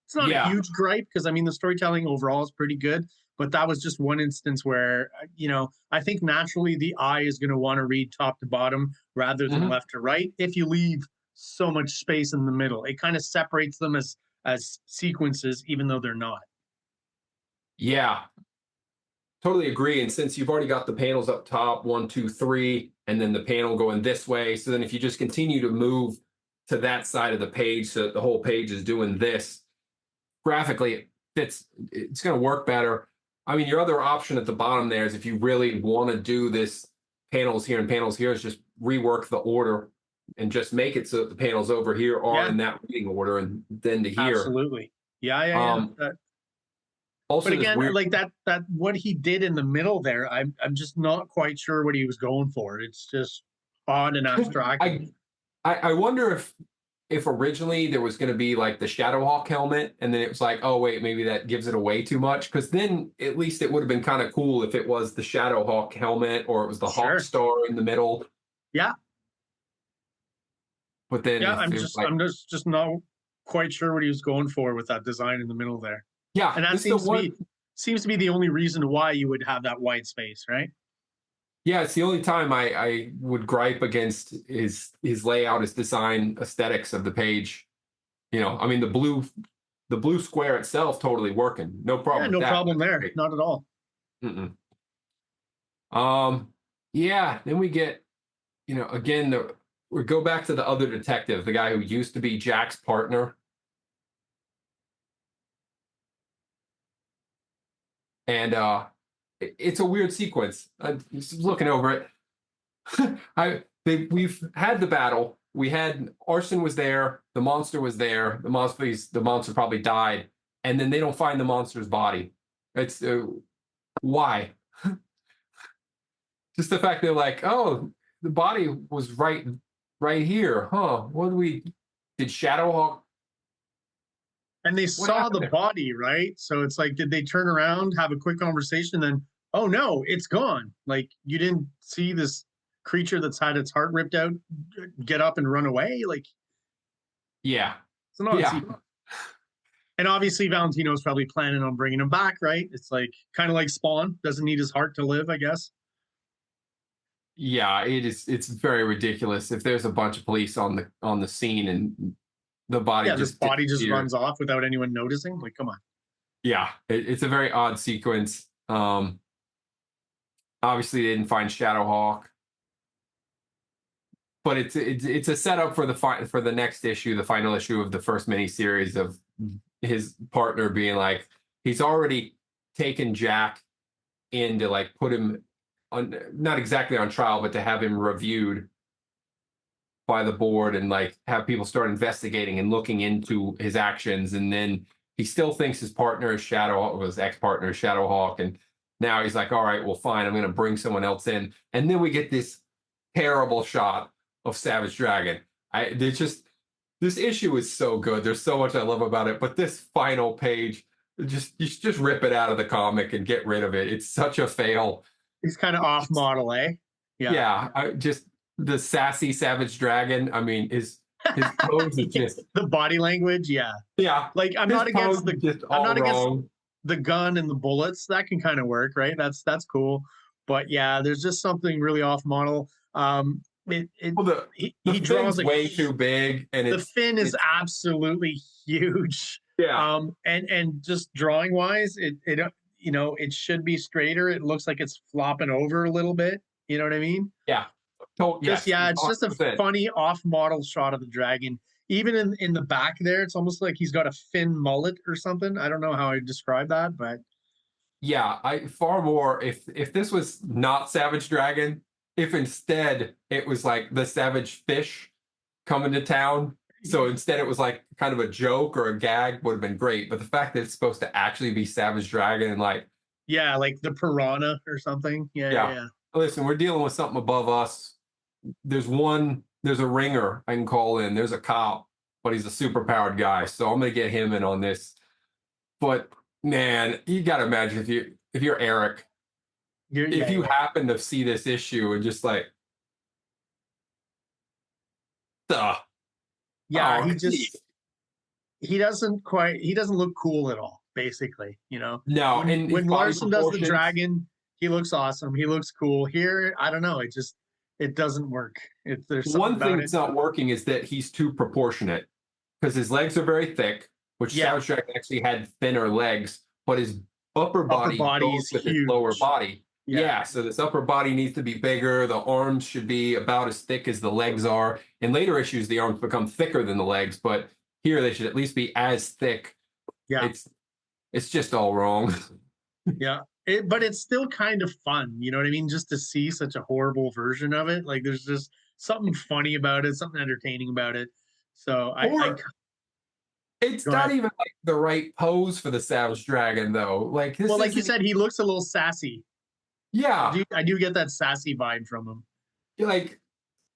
It's not a huge gripe because I mean the storytelling overall is pretty good, but that was just one instance where you know I think naturally the eye is going to want to read top to bottom rather than left to right. If you leave so much space in the middle, it kind of separates them as sequences, even though they're not. Yeah, totally agree. And since you've already got the panels up top, 1, 2, 3, and then the panel going this way, so then if you just continue to move to that side of the page so that the whole page is doing this, graphically it's going to work better. I mean, your other option at the bottom there is if you really want to do this panels here and panels here is just rework the order and just make it so that the panels over here are in that reading order and then to here. Absolutely. Yeah. Also, but again, like that what he did in the middle there, I'm just not quite sure what he was going for. It's just odd and abstract. I wonder if originally there was going to be like the SHADOWHAWK helmet, and then it was like, oh wait, maybe that gives it away too much. Because then at least it would have been kind of cool if it was the SHADOWHAWK helmet or it was the Hawk Star in the middle. Yeah. But then I'm just not quite sure what he was going for with that design in the middle there. Yeah, and that seems to be the only reason why you would have that white space, right? Yeah, it's the only time I would gripe against his layout, his design aesthetics of the page. You know, I mean the blue square itself totally working, no problem. Yeah, no problem there, not at all. Yeah, then we get, you know, again we go back to the other detective, the guy who used to be Jack's partner. And it's a weird sequence. I'm just looking over it. We've had the battle. We had Arson was there. The monster was there. The monster probably died, and then they don't find the monster's body. It's why? Just the fact they're like, oh, the body was right here, huh? What did SHADOWHAWK? And they saw the body, right? So it's like, did they turn around, have a quick conversation, then, oh no, it's gone. Like you didn't see this creature that's had its heart ripped out get up and run away? Like, yeah. It's not a secret. And obviously Valentino's probably planning on bringing him back, right? It's like kind of like Spawn, doesn't need his heart to live, I guess. Yeah, it's very ridiculous. If there's a bunch of police on the scene and the body just runs off without anyone noticing. Like, come on. Yeah, it's a very odd sequence. Obviously, they didn't find SHADOWHAWK, but it's a setup for the next issue, the final issue of the first miniseries of his partner being like, he's already taken Jack in to like put him on, not exactly on trial, but to have him reviewed by the board and like have people start investigating and looking into his actions. And then he still thinks his partner is his ex-partner is SHADOWHAWK. And now he's like, all right, well, fine, I'm going to bring someone else in. And then we get this terrible shot of Savage Dragon. This issue is so good. There's so much I love about it, but this final page, you just rip it out of the comic and get rid of it. It's such a fail. He's kind of off model, eh? Yeah. The sassy Savage Dragon. I mean, his pose is just the body language. Yeah. Like I'm not against the gun and the bullets. That can kind of work, right? That's cool. But yeah, there's just something really off model. He draws way too big, and the fin is absolutely huge. Yeah. And just drawing wise, it should be straighter. It looks like it's flopping over a little bit. You know what I mean? Yeah. It's just a funny off-model shot of the dragon. even in the back there, it's almost like he's got a fin mullet or something. I don't know how I describe that, but Yeah, I far more if this was not Savage Dragon, if instead it was like the Savage Fish coming to town. So instead it was like kind of a joke or a gag would have been great. But the fact that it's supposed to actually be Savage Dragon and like, yeah, like the piranha or something. Yeah, yeah, yeah, yeah. listen, we're dealing with something above us. There's a ringer I can call in. There's a cop, but he's a super powered guy. So I'm gonna get him in on this. But man, you gotta imagine if you're Eric, if Yeah, you yeah. happen to see this issue and just like, duh, Yeah, oh, geez. he doesn't look cool at all, basically, you know. No, and his When body Larson does the proportions. dragon, he looks awesome. He looks cool. Here, I don't know, it doesn't work. There's something One thing about it. that's not working is that he's too proportionate because his legs are very thick, which Yeah, Savage Dragon actually had thinner legs, but his upper upper body body goes is with his lower huge. body. Yeah. Yeah, so this upper body needs to be bigger. The arms should be about as thick as the legs are. In later issues, the arms become thicker than the legs, but here they should at least be as thick. Yeah. It's it's just all wrong. Yeah. But it's still kind of fun, you know what I mean? Just to see such a horrible version of it. Like there's just something funny about it, something entertaining about it. So I Or it's go not ahead. even like the right pose for the Savage Dragon, though. Like Well, this like you isn't. said, he looks a little sassy. Yeah, I do get that sassy vibe from him. you're like,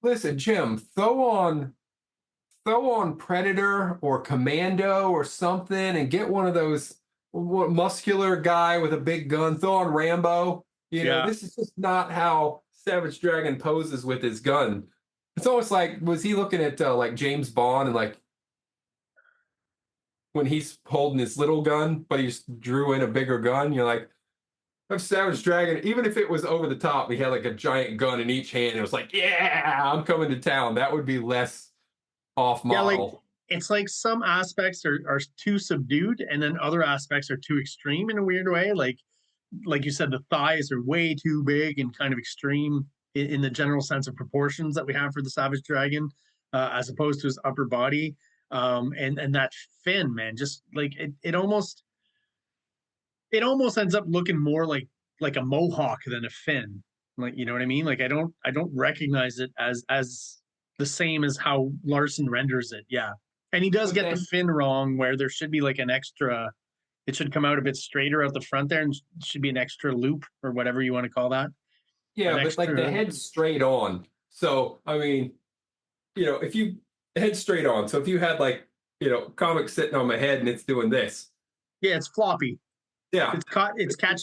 listen, Jim, throw on Predator or Commando or something and get one of those muscular guy with a big gun. Throw on Rambo. Yeah. This is just not how Savage Dragon poses with his gun. It's almost like was he looking at like James Bond and like when he's holding his little gun, but he just drew in a bigger gun. You're like, of Savage Dragon, even if it was over the top, he had like a giant gun in each hand. It was like, yeah, I'm coming to town. That would be less off Yeah, like model. it's like some aspects are too subdued and then other aspects are too extreme in a weird way. Like you said, the thighs are way too big and kind of extreme in the general sense of proportions that we have for the Savage Dragon, as opposed to his upper body. And that fin, man, just like it almost ends up looking more like a mohawk than a fin. Like, you know what I mean? Like I don't recognize it as the same as how Larson renders it. Yeah. And he does But get the then, fin wrong where there should be like an extra, it should come out a bit straighter out the front there and should be an extra loop or whatever you want to call that. An yeah, but like the extra, head's straight on. So, I mean, if you head straight on. So if you had like, comics sitting on my head and it's doing this. yeah, it's floppy. Yeah. It's catch.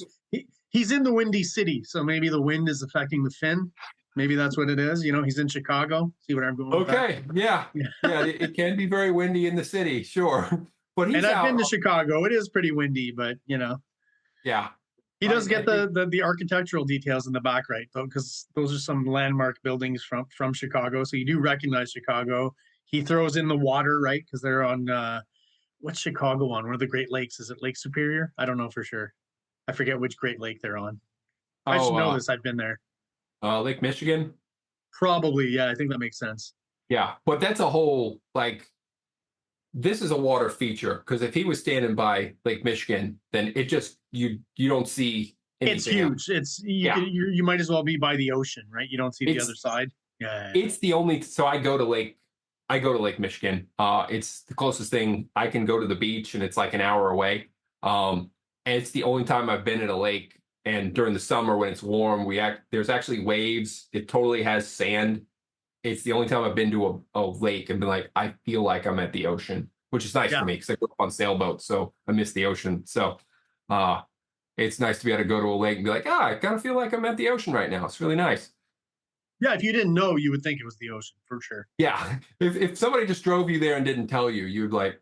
He's in the windy city, so maybe the wind is affecting the fin. Maybe that's what it is. You know, he's in Chicago. See what I'm going with that? Okay. Yeah. Yeah. Yeah. It can be very windy in the city. Sure. But And he's I've out. been to Chicago. It is pretty windy, but you know, Yeah. he I, does get I think, the architectural details in the back right though, because those are some landmark buildings from Chicago. So you do recognize Chicago. He throws in the water right because they're on what's Chicago on? One of the Great Lakes. Is it Lake Superior? I don't know for sure. I forget which Great Lake they're on. I oh, should know this. I've been there. Lake Michigan. Probably, yeah. I think that makes sense. Yeah. But that's a whole, like, this is a water feature because if he was standing by Lake Michigan, then it just, you don't see It's anything else. huge. It's Yeah. you might as well be by the ocean, right? You don't see the other It's, side. Yeah. it's the only, so I go to Lake Michigan. It's the closest thing I can go to the beach and it's like an hour away. And it's the only time I've been at a lake. And during the summer when it's warm, there's actually waves. It totally has sand. It's the only time I've been to a lake and been like, I feel like I'm at the ocean, which is nice for Yeah. me because I grew up on sailboats, so I miss the ocean. So uh, it's nice to be able to go to a lake and be like, I kind of feel like I'm at the ocean right now. It's really nice. Yeah, if you didn't know, you would think it was the ocean for sure. Yeah. If somebody just drove you there and didn't tell you, you'd like,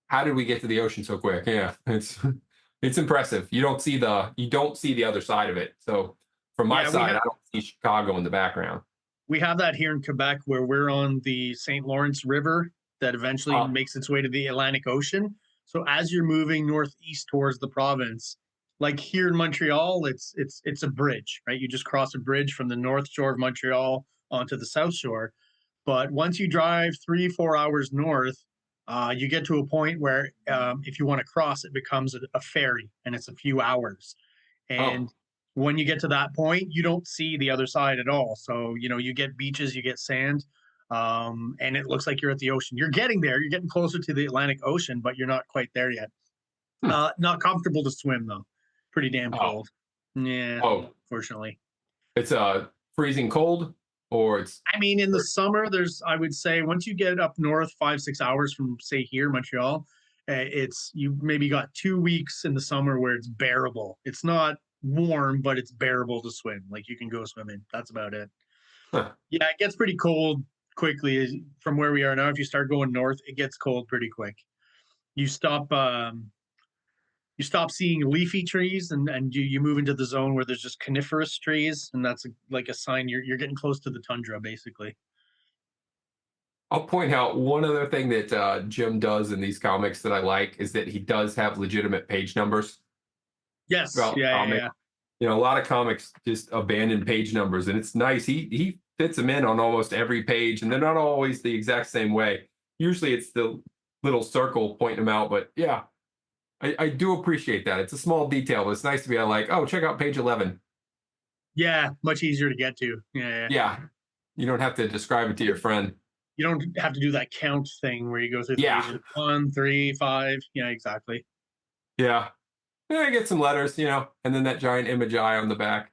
how did we get to the ocean so quick? Yeah, it's impressive. You don't see the other side of it. So from my Yeah, side, I don't see Chicago in the background. we have that here in Quebec where we're on the St. Lawrence River that eventually Uh, makes its way to the Atlantic Ocean. So as you're moving northeast towards the province, like here in Montreal, it's a bridge, right? You just cross a bridge from the north shore of Montreal onto the south shore. But once you drive 3-4 hours north, you get to a point where if you want to cross, it becomes a ferry, and it's a few hours. Oh, And when you get to that point, you don't see the other side at all. So, you get beaches, you get sand, and it looks like you're at the ocean. You're getting there. You're getting closer to the Atlantic Ocean, but you're not quite there yet. hmm. Not comfortable to swim, though. Pretty damn Oh, cold. Yeah, oh, fortunately. it's freezing cold, or it's I mean, in the summer, I would say, once you get up north 5-6 hours from, say, here, Montreal, you maybe got 2 weeks in the summer where it's bearable. It's not warm, but it's bearable to swim. Like, you can go swimming. That's about it. huh. Yeah, it gets pretty cold quickly from where we are now. If you start going north, it gets cold pretty quick. You stop you stop seeing leafy trees, and you move into the zone where there's just coniferous trees, and that's like a sign you're getting close to the tundra, basically. I'll point out one other thing that Jim does in these comics that I like is that he does have legitimate page numbers Yes, throughout the yeah, yeah, comic. yeah. A lot of comics just abandon page numbers, and it's nice. He fits them in on almost every page, and they're not always the exact same way. Usually, it's the little circle pointing them out. But yeah, I do appreciate that. It's a small detail, but it's nice to be like, oh, check out page 11. Yeah, much easier to get to. Yeah, yeah. Yeah, you don't have to describe it to your friend. You don't have to do that count thing where you go through the Yeah, pages 1, 3, 5. Yeah, exactly. yeah. Yeah, I get some letters, and then that giant image eye on the back.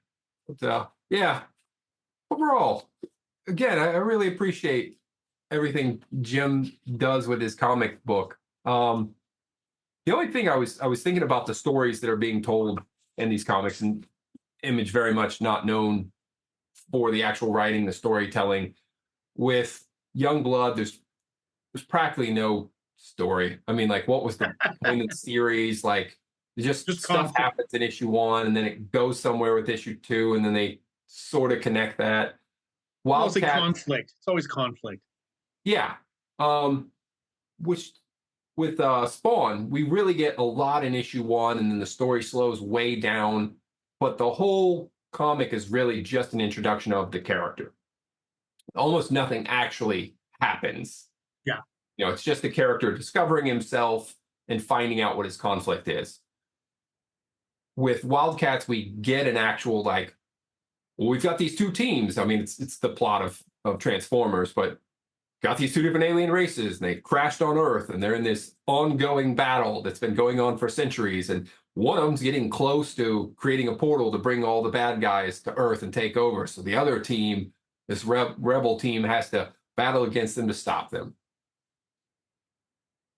But yeah, overall, again, I really appreciate everything Jim does with his comic book. The only thing I was thinking about the stories that are being told in these comics, and Image very much not known for the actual writing, the storytelling. With Youngblood, there's practically no story. I mean, like, what was the point of the series? Like, just Just stuff conflict. happens in issue 1, and then it goes somewhere with issue 2, and then they sort of connect that. Mostly Wildcat, conflict. It's always conflict. yeah. Which with Spawn, we really get a lot in issue 1, and then the story slows way down. But the whole comic is really just an introduction of the character. Almost nothing actually happens. Yeah. It's just the character discovering himself and finding out what his conflict is. With Wildcats, we get an actual, like, well, we've got these two teams. I mean, it's the plot of Transformers, but got these two different alien races, and they crashed on Earth, and they're in this ongoing battle that's been going on for centuries. And one of them's getting close to creating a portal to bring all the bad guys to Earth and take over. So the other team, this rebel team, has to battle against them to stop them.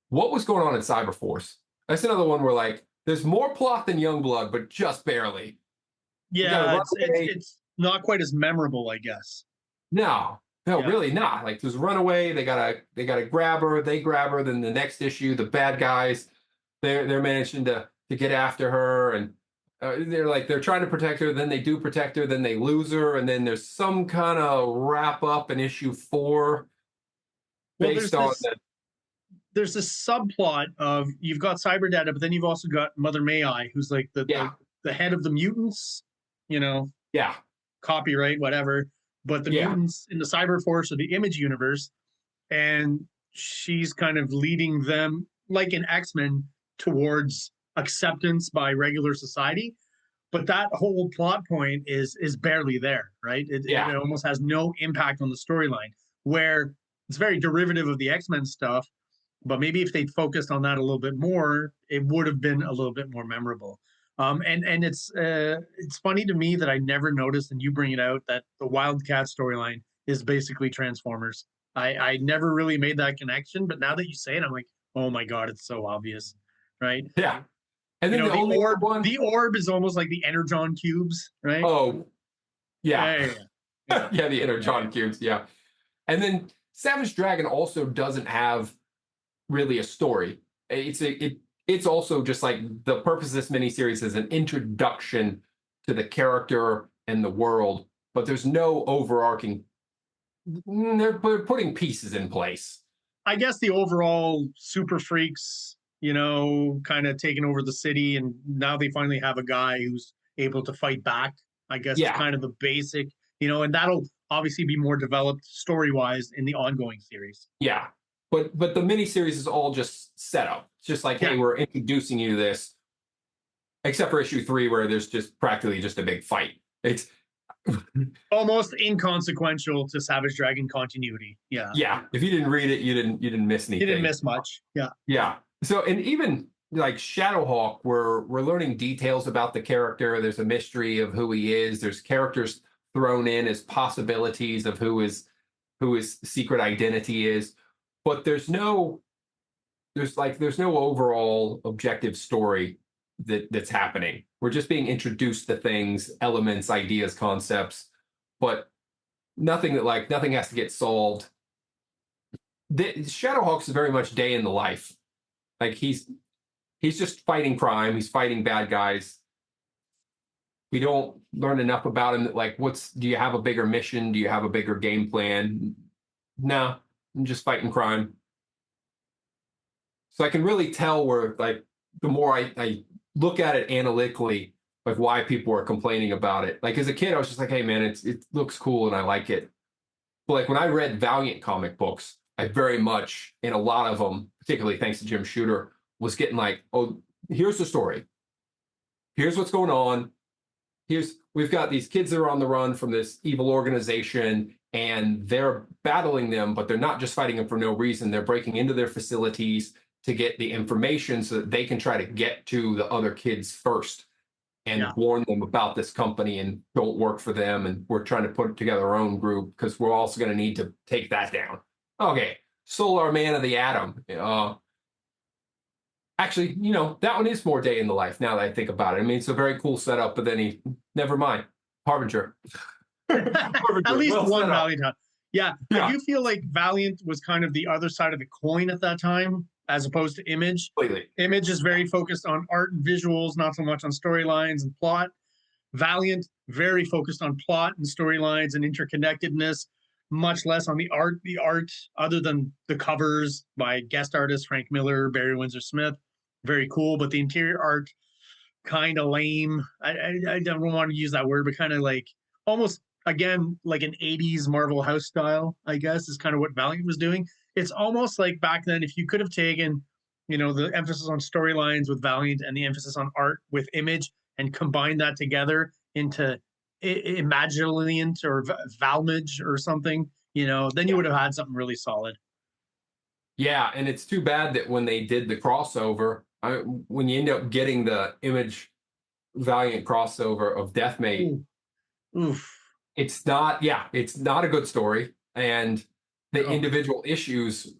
What was going on in Cyberforce? That's another one where, like, there's more plot than Youngblood, but just barely. Yeah, it's not quite as memorable, I guess. No, Yeah. really not. Like, there's runaway. They gotta grab her. They grab her. Then the next issue, the bad guys, they're managing to get after her, and they're trying to protect her. Then they do protect her. Then they lose her, and then there's some kind of wrap up in issue 4 Well, based on there's this subplot of, you've got Cyberdata, but then you've also got Mother May I, who's like the head of the mutants, yeah, copyright, whatever. But the yeah, mutants in the Cyberforce or the Image universe, and she's kind of leading them, like in X-Men, towards acceptance by regular society. But that whole plot point is barely there, right? It almost has no impact on the storyline, where it's very derivative of the X-Men stuff. But maybe if they'd focused on that a little bit more, it would have been a little bit more memorable. And it's funny to me that I never noticed, and you bring it out, that the Wildcat storyline is basically Transformers. I never really made that connection, but now that you say it, I'm like, oh my god, it's so obvious, right? yeah. And then the only the orb is almost like the Energon cubes, right? Oh, yeah. Yeah. Yeah, the Energon cubes, yeah. And then Savage Dragon also doesn't have really a story. It's also just like, the purpose of this miniseries is an introduction to the character and the world, but there's no overarching. They're putting pieces in place. I guess the overall super freaks, kind of taking over the city, and now they finally have a guy who's able to fight back. I guess it's kind of the basic, and that'll obviously be more developed story-wise in the ongoing series. Yeah. But the miniseries is all just setup. It's just like, hey, Yeah. we're introducing you to this, except for issue 3, where there's just practically just a big fight. It's Almost inconsequential to Savage Dragon continuity. Yeah. yeah. If you didn't read it, you didn't miss anything. You didn't miss much. Yeah. Yeah. So, and even like SHADOWHAWK, we're learning details about the character. There's a mystery of who he is. There's characters thrown in as possibilities of who his secret identity is, but there's no overall objective story that's happening. We're just being introduced to things, elements, ideas, concepts, but nothing has to get solved. SHADOWHAWK's very much day in the life. Like he's just fighting crime. He's fighting bad guys. We don't learn enough about him. Like, do you have a bigger mission? Do you have a bigger game plan? No, I'm just fighting crime. So I can really tell where, like, the more I look at it analytically, like why people are complaining about it. Like as a kid, I was just like, hey man, it looks cool and I like it. But like when I read Valiant comic books, I very much, in a lot of them, particularly thanks to Jim Shooter, was getting like, oh, here's the story. Here's what's going on. We've got these kids that are on the run from this evil organization, and they're battling them, but they're not just fighting them for no reason. They're breaking into their facilities to get the information so that they can try to get to the other kids first and warn them about this company and don't work for them. And we're trying to put together our own group because we're also going to need to take that down. Okay, Solar Man of the Atom. Actually, that one is more day in the life now that I think about it. I mean, it's a very cool setup, but then never mind. Harbinger. At least one Valiant. Yeah. I do feel like Valiant was kind of the other side of the coin at that time, as opposed to Image. Completely. Image is very focused on art and visuals, not so much on storylines and plot. Valiant, very focused on plot and storylines and interconnectedness, much less on the art. The art, other than the covers by guest artists Frank Miller, Barry Windsor Smith, very cool, but the interior art kind of lame. I don't want to use that word, but kind of like almost, again, like an 80s Marvel house style, I guess, is kind of what Valiant was doing. It's almost like back then, if you could have taken, the emphasis on storylines with Valiant and the emphasis on art with Image and combined that together into Imagilant or Valmage or something, then you would have had something really solid. Yeah, and it's too bad that when they did the crossover, when you end up getting the Image Valiant crossover of Deathmate, it's not a good story, and the individual issues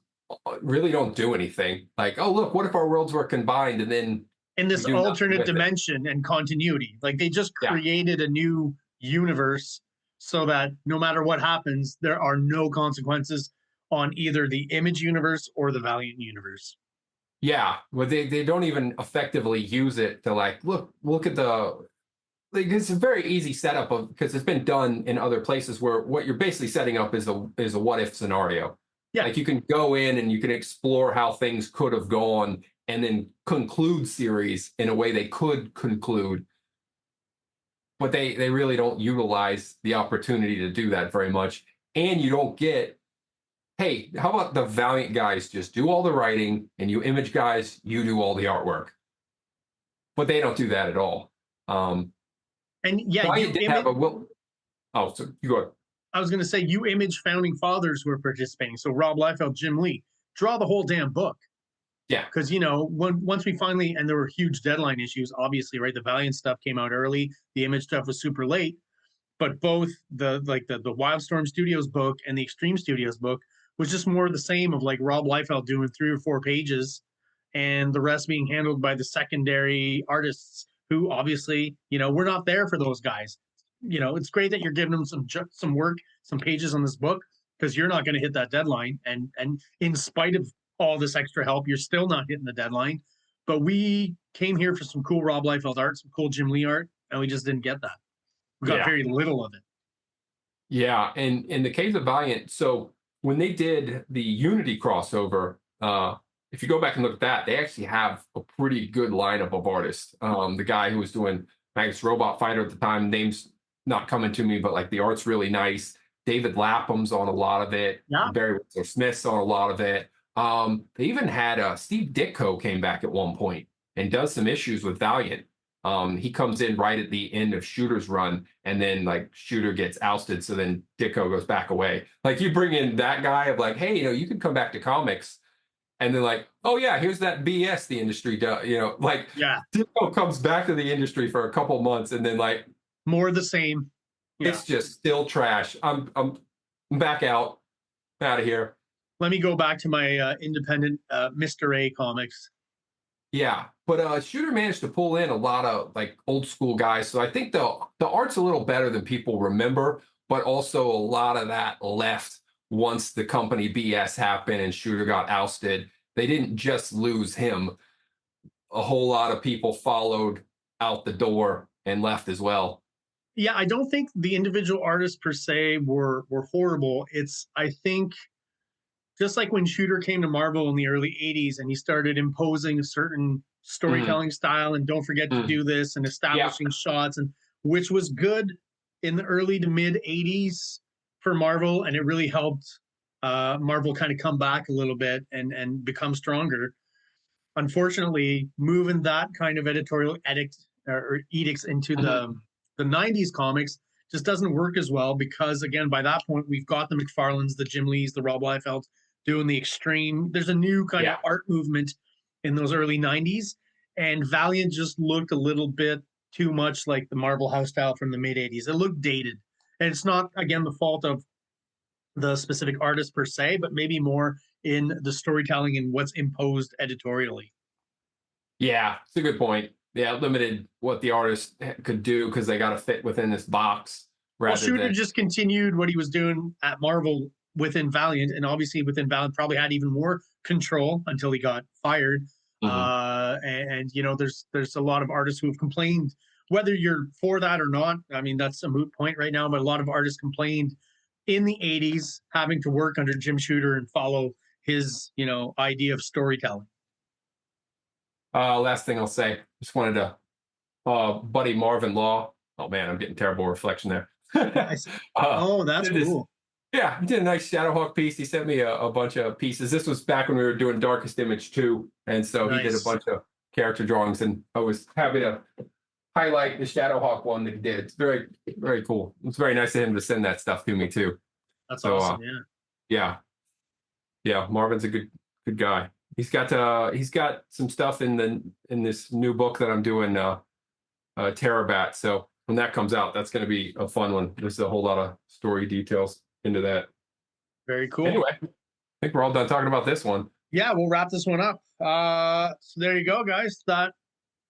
really don't do anything. Like, oh look, what if our worlds were combined, and then in this alternate dimension and continuity, like they just created a new universe so that no matter what happens, there are no consequences on either the Image universe or the Valiant universe. Yeah, well, they don't even effectively use it to like look at it's a very easy setup because it's been done in other places where what you're basically setting up is a what if scenario. Yeah, like you can go in and you can explore how things could have gone and then conclude series in a way they could conclude. But they really don't utilize the opportunity to do that very much. And you don't get, hey, how about the Valiant guys just do all the writing and you Image guys, you do all the artwork. But they don't do that at all. And yeah, Valiant did have so you go ahead. I was going to say, you Image founding fathers who are participating. So Rob Liefeld, Jim Lee, draw the whole damn book. Yeah. Because, once we finally, and there were huge deadline issues, obviously, right? The Valiant stuff came out early. The Image stuff was super late. But both the Wildstorm Studios book and the Extreme Studios book was just more of the same of like Rob Liefeld doing 3 or 4 pages and the rest being handled by the secondary artists who obviously, we're not there for those guys. It's great that you're giving them some work, some pages on this book, because you're not going to hit that deadline. And in spite of all this extra help, you're still not hitting the deadline. But we came here for some cool Rob Liefeld art, some cool Jim Lee art, and we just didn't get that. We got very little of it. Yeah, and in the case of Valiant, so when they did the Unity crossover, if you go back and look at that, they actually have a pretty good lineup of artists. The guy who was doing Magus Robot Fighter at the time, name's not coming to me, but like the art's really nice. David Lapham's on a lot of it. Yeah. Barry Windsor Smith's on a lot of it. They even had Steve Ditko came back at one point and does some issues with Valiant. He comes in right at the end of Shooter's run, and then like Shooter gets ousted, so then Ditko goes back away. Like you bring in that guy of like, hey, you can come back to comics, and then like, oh yeah, here's that BS the industry does. Like Ditko comes back to the industry for a couple months, and then like more of the same. It's just still trash. I'm back out of here. Let me go back to my independent Mr. A comics. Yeah, but Shooter managed to pull in a lot of like old school guys, so I think the art's a little better than people remember, but also a lot of that left once the company BS happened and Shooter got ousted. They didn't just lose him; a whole lot of people followed out the door and left as well. Yeah, I don't think the individual artists per se were horrible. I think just like when Shooter came to Marvel in the early 80s and he started imposing a certain storytelling style and don't forget to do this and establishing shots, and which was good in the early to mid 80s for Marvel, and it really helped Marvel kind of come back a little bit and become stronger. Unfortunately, moving that kind of editorial edict or edicts into the 90s comics just doesn't work as well, because again, by that point we've got the McFarlanes, the Jim Lees, the Rob Liefelds doing the extreme. There's a new kind of art movement in those early 90s, and Valiant just looked a little bit too much like the Marvel house style from the mid 80s. It looked dated, and it's not again the fault of the specific artist per se, but maybe more in the storytelling and what's imposed editorially. Yeah, it's a good point. Yeah, limited what the artist could do because they got to fit within this box. Well, Shooter just continued what he was doing at Marvel within Valiant, and obviously within Valiant probably had even more control until he got fired. And there's a lot of artists who have complained, whether you're for that or not. I mean, that's a moot point right now, but a lot of artists complained in the 80s having to work under Jim Shooter and follow his idea of storytelling. Last thing I'll say, just wanted to buddy Marvin Law. Oh man, I'm getting terrible reflection there. That's cool. Yeah, he did a nice Shadowhawk piece. He sent me a bunch of pieces. This was back when we were doing Darkest Image 2, and so he did a bunch of character drawings, and I was happy to highlight the Shadowhawk one that he did. It's very, very cool. It's very nice of him to send that stuff to me too. That's awesome. Yeah. Marvin's a good guy. He's got some stuff in this new book that I'm doing, Terrabat. So when that comes out, that's going to be a fun one. There's a whole lot of story details into that. Very cool. Anyway, I think we're all done talking about this one. Yeah, we'll wrap this one up. So there you go, guys. That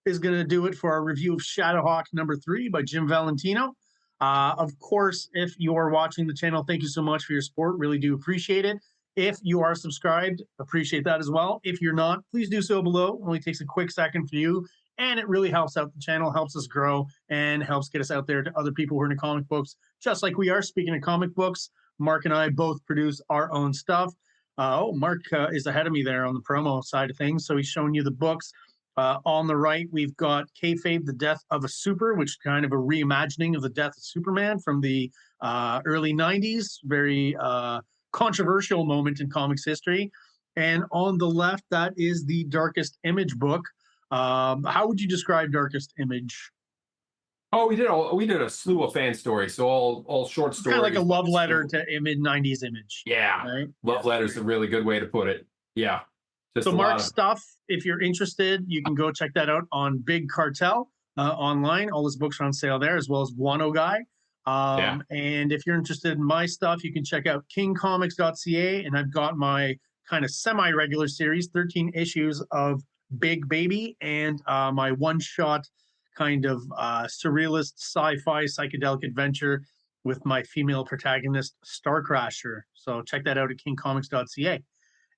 is going to do it for our review of Shadowhawk #3 by Jim Valentino. Of course, if you are watching the channel, thank you so much for your support. Really do appreciate it. If you are subscribed, appreciate that as well. If you're not, please do so below. It only takes a quick second for you, and it really helps out the channel, helps us grow, and helps get us out there to other people who are into comic books, just like we are. Speaking of comic books, Mark and I both produce our own stuff. Mark is ahead of me there on the promo side of things, so he's showing you the books. On the right, we've got Kayfabe, The Death of a Super, which is kind of a reimagining of the death of Superman from the early 90s. Very controversial moment in comics history. And on the left, that is the Darkest Image book. How would you describe Darkest Image? Oh, we did a slew of fan stories, so all short stories. Kind of like a love letter to mid-90s Image. Yeah, right? Love letter's a really good way to put it. Yeah. So Mark's stuff, if you're interested, you can go check that out on Big Cartel online. All his books are on sale there, as well as Guano Guy. And if you're interested in my stuff, you can check out KingComics.CA, and I've got my kind of semi-regular series, 13 issues of Big Baby, and my one-shot kind of surrealist sci-fi psychedelic adventure with my female protagonist, STARCRASHER. So check that out at KingComics.CA.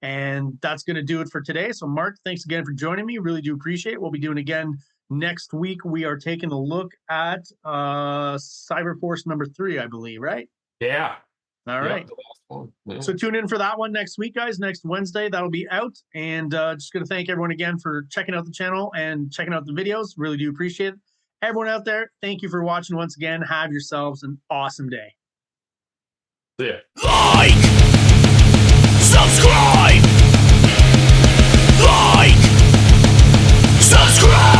And that's going to do it for today. So Mark, thanks again for joining me. Really do appreciate it. We'll be doing again next week. We are taking a look at Cyberforce #3, I believe, right? Yeah. All right. The last one. Yeah. So tune in for that one next week, guys. Next Wednesday, that'll be out. And just going to thank everyone again for checking out the channel and checking out the videos. Really do appreciate it. Everyone out there, thank you for watching once again. Have yourselves an awesome day. See ya. Like, subscribe, like, subscribe.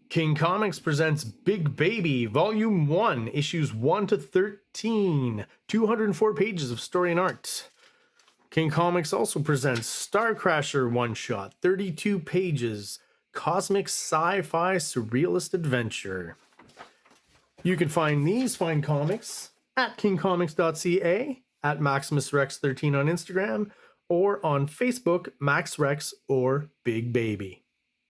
King Comics presents Big Baby, Volume 1, Issues 1 to 13, 204 pages of story and art. King Comics also presents STARCRASHER one-shot, 32 pages, cosmic sci-fi surrealist adventure. You can find these fine comics at KINGCOMICS.CA, at MaximusRex13 on Instagram, or on Facebook, MaxRex or Big Baby.